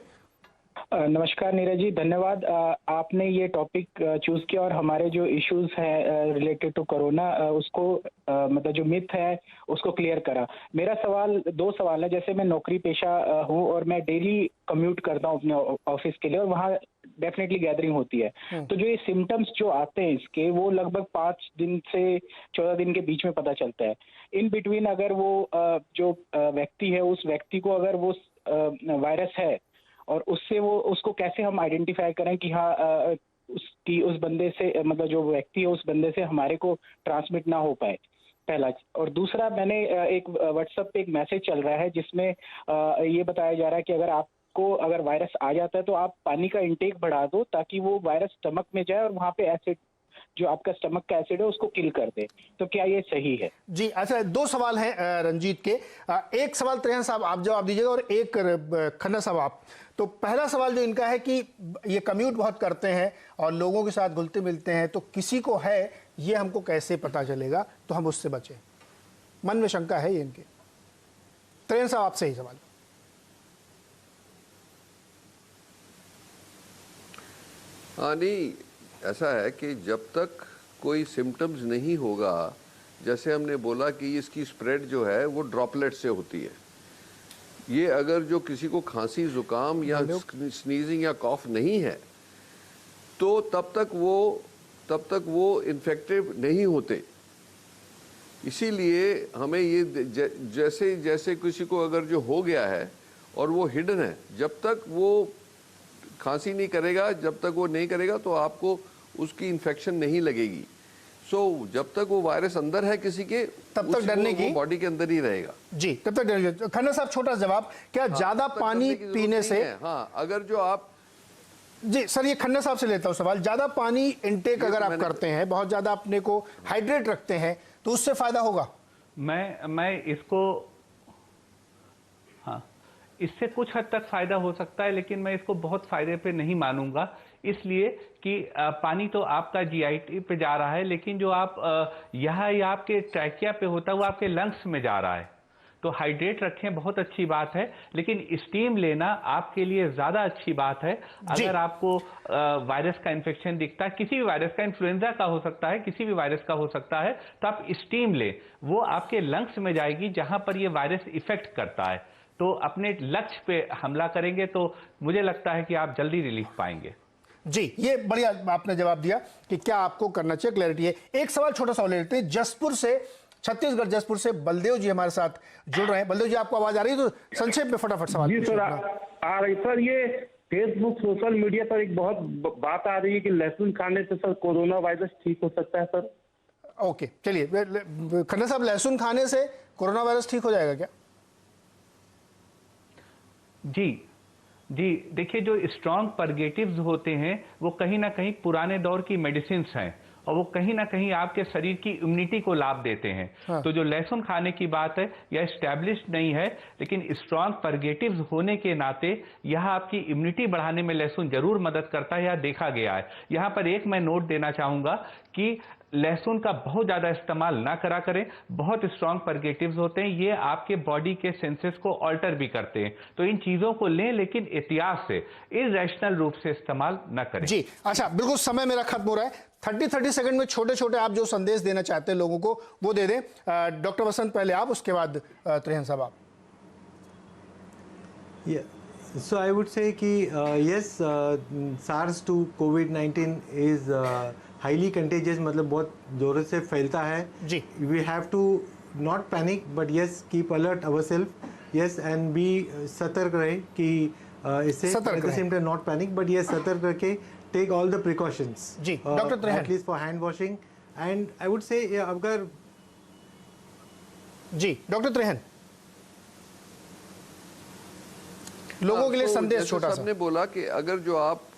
नमस्कार नीरज जी, धन्यवाद। आपने ये टॉपिक चूज किया और हमारे जो इश्यूज हैं रिलेटेड टू कोरोना उसको मतलब जो मिथ है उसको क्लियर करा। मेरा सवाल, दो सवाल है। जैसे मैं नौकरी पेशा हूँ और मैं डेली कम्यूट करता हूँ अपने ऑफिस के लिए, और वहाँ डेफिनेटली गैदरिंग होती है। तो जो ये सिम्टम्स जो आते हैं इसके, वो लगभग 5 दिन से 14 दिन के बीच में पता चलता है। इन बिटवीन अगर वो जो व्यक्ति है, उस व्यक्ति को अगर वो वायरस है, और उससे वो उसको कैसे हम आइडेंटिफाई करें कि हाँ उसकी उस बंदे से, मतलब जो व्यक्ति है उस बंदे से हमारे को ट्रांसमिट ना हो पाए, पहला। और दूसरा, मैंने एक व्हाट्सएप पे एक मैसेज चल रहा है जिसमें ये बताया जा रहा है कि अगर वायरस आ जाता है तो आप पानी का इंटेक बढ़ा दो ताकि वो वायरस स्टमक में जाए और वहाँ पे एसिड, जो आपका स्टमक का एसिड है, उसको किल कर दे। तो क्या ये सही है? जी, अच्छा, 2 सवाल हैं रंजीत के। एक सवाल त्रेहन साहब आप जवाब दीजिएगा और एक खन्ना साहब आप। तो पहला सवाल जो इनका है कि ये कम्यूट बहुत करते हैं और लोगों के साथ घुलते मिलते हैं, तो किसी को है ये हमको कैसे पता चलेगा, तो हम उससे बचें? मन में शंका है ये इनके। त्रेहन साहब आपसे ही सवाल। हाँ, नहीं, ऐसा है कि जब तक कोई सिम्टम्स नहीं होगा, जैसे हमने बोला कि इसकी स्प्रेड जो है वो ड्रॉपलेट से होती है। ये अगर जो किसी को खांसी, जुकाम या स्नीजिंग या कॉफ नहीं है, तो तब तक वो इन्फेक्टिव नहीं होते। इसीलिए हमें ये जैसे जैसे किसी को अगर जो हो गया है और वो हिडन है, जब तक वो खांसी नहीं करेगा, जब तक वो नहीं करेगा, तो आपको उसकी इन्फेक्शन नहीं लगेगी। जब तक वो वायरस अंदर है किसी के, तब तक डरने की, बॉडी के अंदर ही रहेगा। जी, तब तक डरने की। खन्ना साहब, छोटा जवाब, क्या ज्यादा पानी पीने से? हाँ, अगर जो आप, जी सर, ये खन्ना साहब से लेता हूं सवाल। ज्यादा पानी इनटेक अगर आप करते हैं, बहुत ज्यादा अपने को हाइड्रेट रखते हैं, तो उससे फायदा होगा? मैं इसको, हाँ, इससे कुछ हद तक फायदा हो सकता है, लेकिन मैं इसको बहुत फायदे पे नहीं मानूंगा। इसलिए कि पानी तो आपका जीआईटी पे जा रहा है, लेकिन जो आप यहाँ या आपके ट्रैकिया पे होता है वो आपके लंग्स में जा रहा है। तो हाइड्रेट रखें, बहुत अच्छी बात है, लेकिन स्टीम लेना आपके लिए ज्यादा अच्छी बात है। अगर आपको वायरस का इन्फेक्शन दिखता है, किसी भी वायरस का, इन्फ्लुएंजा का हो सकता है, किसी भी वायरस का हो सकता है, तो आप स्टीम लें, वो आपके लंग्स में जाएगी जहां पर ये वायरस इफेक्ट करता है। तो अपने लक्ष्य पे हमला करेंगे तो मुझे लगता है कि आप जल्दी रिलीफ पाएंगे। जी, ये बढ़िया आपने जवाब दिया कि क्या आपको करना चाहिए, क्लैरिटी है। एक सवाल छोटा सा ले लेते हैं, जसपुर से, छत्तीसगढ़ जसपुर से बलदेव जी हमारे साथ जुड़ रहे हैं। बलदेव जी, आपको आवाज आ रही है? तो संक्षेप में फटाफट सवाल। जी सर, आ रही सर। ये फेसबुक, सोशल मीडिया पर एक बहुत बात आ रही है कि लहसुन खाने से सर कोरोना वायरस ठीक हो सकता है सर। ओके, चलिए खन्ना साहब, लहसुन खाने से कोरोना वायरस ठीक हो जाएगा क्या? जी, देखिए, जो स्ट्रॉन्ग परगेटिव्स होते हैं वो कहीं ना कहीं पुराने दौर की मेडिसिन हैं और वो कहीं ना कहीं आपके शरीर की इम्यूनिटी को लाभ देते हैं। हाँ। तो जो लहसुन खाने की बात है, यह एस्टैब्लिश्ड नहीं है, लेकिन स्ट्रॉन्ग परगेटिव्स होने के नाते यह आपकी इम्यूनिटी बढ़ाने में लहसुन जरूर मदद करता है, यह देखा गया है। यहाँ पर एक मैं नोट देना चाहूंगा कि लहसुन का बहुत ज्यादा इस्तेमाल ना करा करें। बहुत स्ट्रॉन्ग परगेटिव्स होते हैं, ये आपके बॉडी के सेंसेस को ऑल्टर भी करते हैं। तो इन चीजों को लें, लेकिन एहतियात से, इरैशनल रूप से इस्तेमाल न करें। जी, अच्छा, बिल्कुल समय मेरा खत्म हो रहा है। 30 सेकंड में छोटे छोटे आप जो संदेश देना चाहते हैं लोगों को, वो दे दें। डॉक्टर वसंत पहले आप, उसके बाद त्रेहन साहब आप। So I would say कि yes, SARS to COVID-19 is highly contagious, मतलब बहुत जोरों से फैलता है। जी, we have to not panic, but yes, keep alert ourselves yes and be सतर्क रहे कि इससे सतर्क at the same time not panic, but yes सतर्क रखे, टेक ऑल द प्रिकॉशंस जी doctor Trehan, at least for hand washing and I would say अगर जी doctor Trehan, लोगों के लिए तो संदेश जैसे छोटा सा। सबने बोला कि अगर जो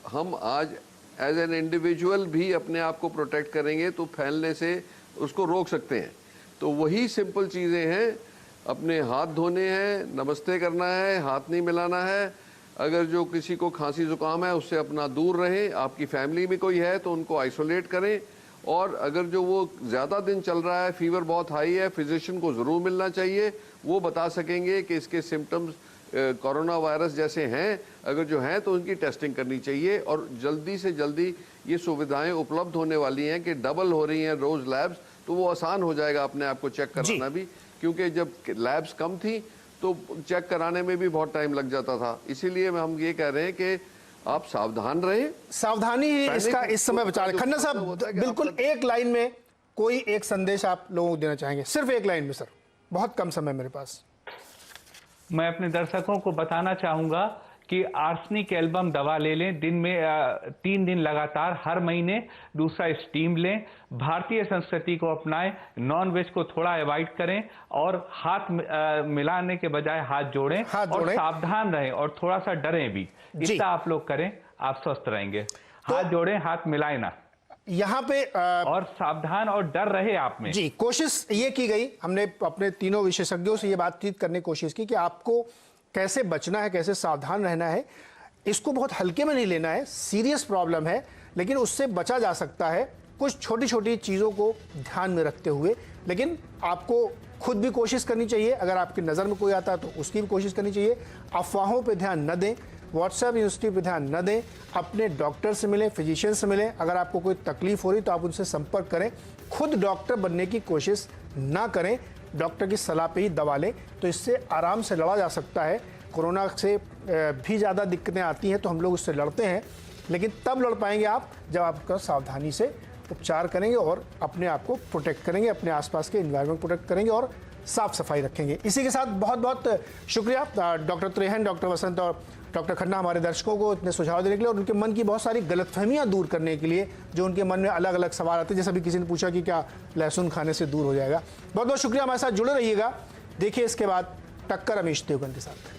हम आज एज एन इंडिविजुअल भी अपने आप को प्रोटेक्ट करेंगे तो फैलने से उसको रोक सकते हैं। तो वही सिंपल चीज़ें हैं, अपने हाथ धोने हैं, नमस्ते करना है, हाथ नहीं मिलाना है। अगर जो किसी को खांसी जुकाम है उससे अपना दूर रहें, आपकी फैमिली में कोई है तो उनको आइसोलेट करें, और अगर जो वो ज़्यादा दिन चल रहा है, फीवर बहुत हाई है, फिजिशियन को ज़रूर मिलना चाहिए। वो बता सकेंगे कि इसके सिम्टम्स कोरोना वायरस जैसे हैं, अगर जो हैं तो उनकी टेस्टिंग करनी चाहिए। और जल्दी से जल्दी ये सुविधाएं उपलब्ध होने वाली हैं कि डबल हो रही हैं रोज़ लैब्स, तो वो आसान हो जाएगा अपने आप को चेक कराना भी, क्योंकि जब लैब्स कम थी तो चेक कराने में भी बहुत टाइम लग जाता था। इसीलिए हम ये कह रहे हैं कि आप सावधान रहें। सावधानी ही इसका इस समय बचा। खन्ना साहब, बिल्कुल एक लाइन में कोई एक संदेश आप लोगों को देना चाहेंगे, सिर्फ एक लाइन में सर, बहुत कम समय मेरे पास। मैं अपने दर्शकों को बताना चाहूंगा कि आर्सेनिक एल्बम दवा ले लें, दिन में 3 दिन लगातार हर महीने। दूसरा, स्टीम लें, भारतीय संस्कृति को अपनाएं, नॉन वेज को थोड़ा अवॉइड करें, और हाथ मिलाने के बजाय हाथ जोड़ें, और सावधान रहें और थोड़ा सा डरें भी। इतना आप लोग करें, आप स्वस्थ रहेंगे। हाथ जोड़ें, हाथ मिलाएं ना, यहाँ पे और सावधान और डर रहे आप में। जी, कोशिश ये की गई, हमने अपने तीनों विशेषज्ञों से ये बातचीत करने की कोशिश की कि आपको कैसे बचना है, कैसे सावधान रहना है। इसको बहुत हल्के में नहीं लेना है, सीरियस प्रॉब्लम है, लेकिन उससे बचा जा सकता है कुछ छोटी छोटी चीज़ों को ध्यान में रखते हुए। लेकिन आपको खुद भी कोशिश करनी चाहिए, अगर आपकी नज़र में कोई आता है तो उसकी भी कोशिश करनी चाहिए। अफवाहों पे ध्यान न दें, व्हाट्सएप यूनिवर्सिटी पे ध्यान न दें, अपने डॉक्टर से मिलें, फिजिशियन से मिलें। अगर आपको कोई तकलीफ हो रही तो आप उनसे संपर्क करें। खुद डॉक्टर बनने की कोशिश ना करें, डॉक्टर की सलाह पे ही दवा लें, तो इससे आराम से लड़ा जा सकता है। कोरोना से भी ज़्यादा दिक्कतें आती हैं तो हम लोग उससे लड़ते हैं, लेकिन तब लड़ पाएंगे आप जब आपका सावधानी से उपचार करेंगे और अपने आप को प्रोटेक्ट करेंगे, अपने आसपास के एनवायरनमेंट प्रोटेक्ट करेंगे और साफ सफाई रखेंगे। इसी के साथ बहुत बहुत शुक्रिया डॉक्टर त्रेहन, डॉक्टर वसंत और डॉक्टर खन्ना, हमारे दर्शकों को इतने सुझाव देने के लिए और उनके मन की बहुत सारी गलतफहमियां दूर करने के लिए, जो उनके मन में अलग अलग सवाल आते हैं। जैसा भी किसी ने पूछा कि क्या लहसुन खाने से दूर हो जाएगा। बहुत बहुत शुक्रिया, हमारे साथ जुड़े रहिएगा। देखिए इसके बाद टक्कर अमीश देवगन के साथ।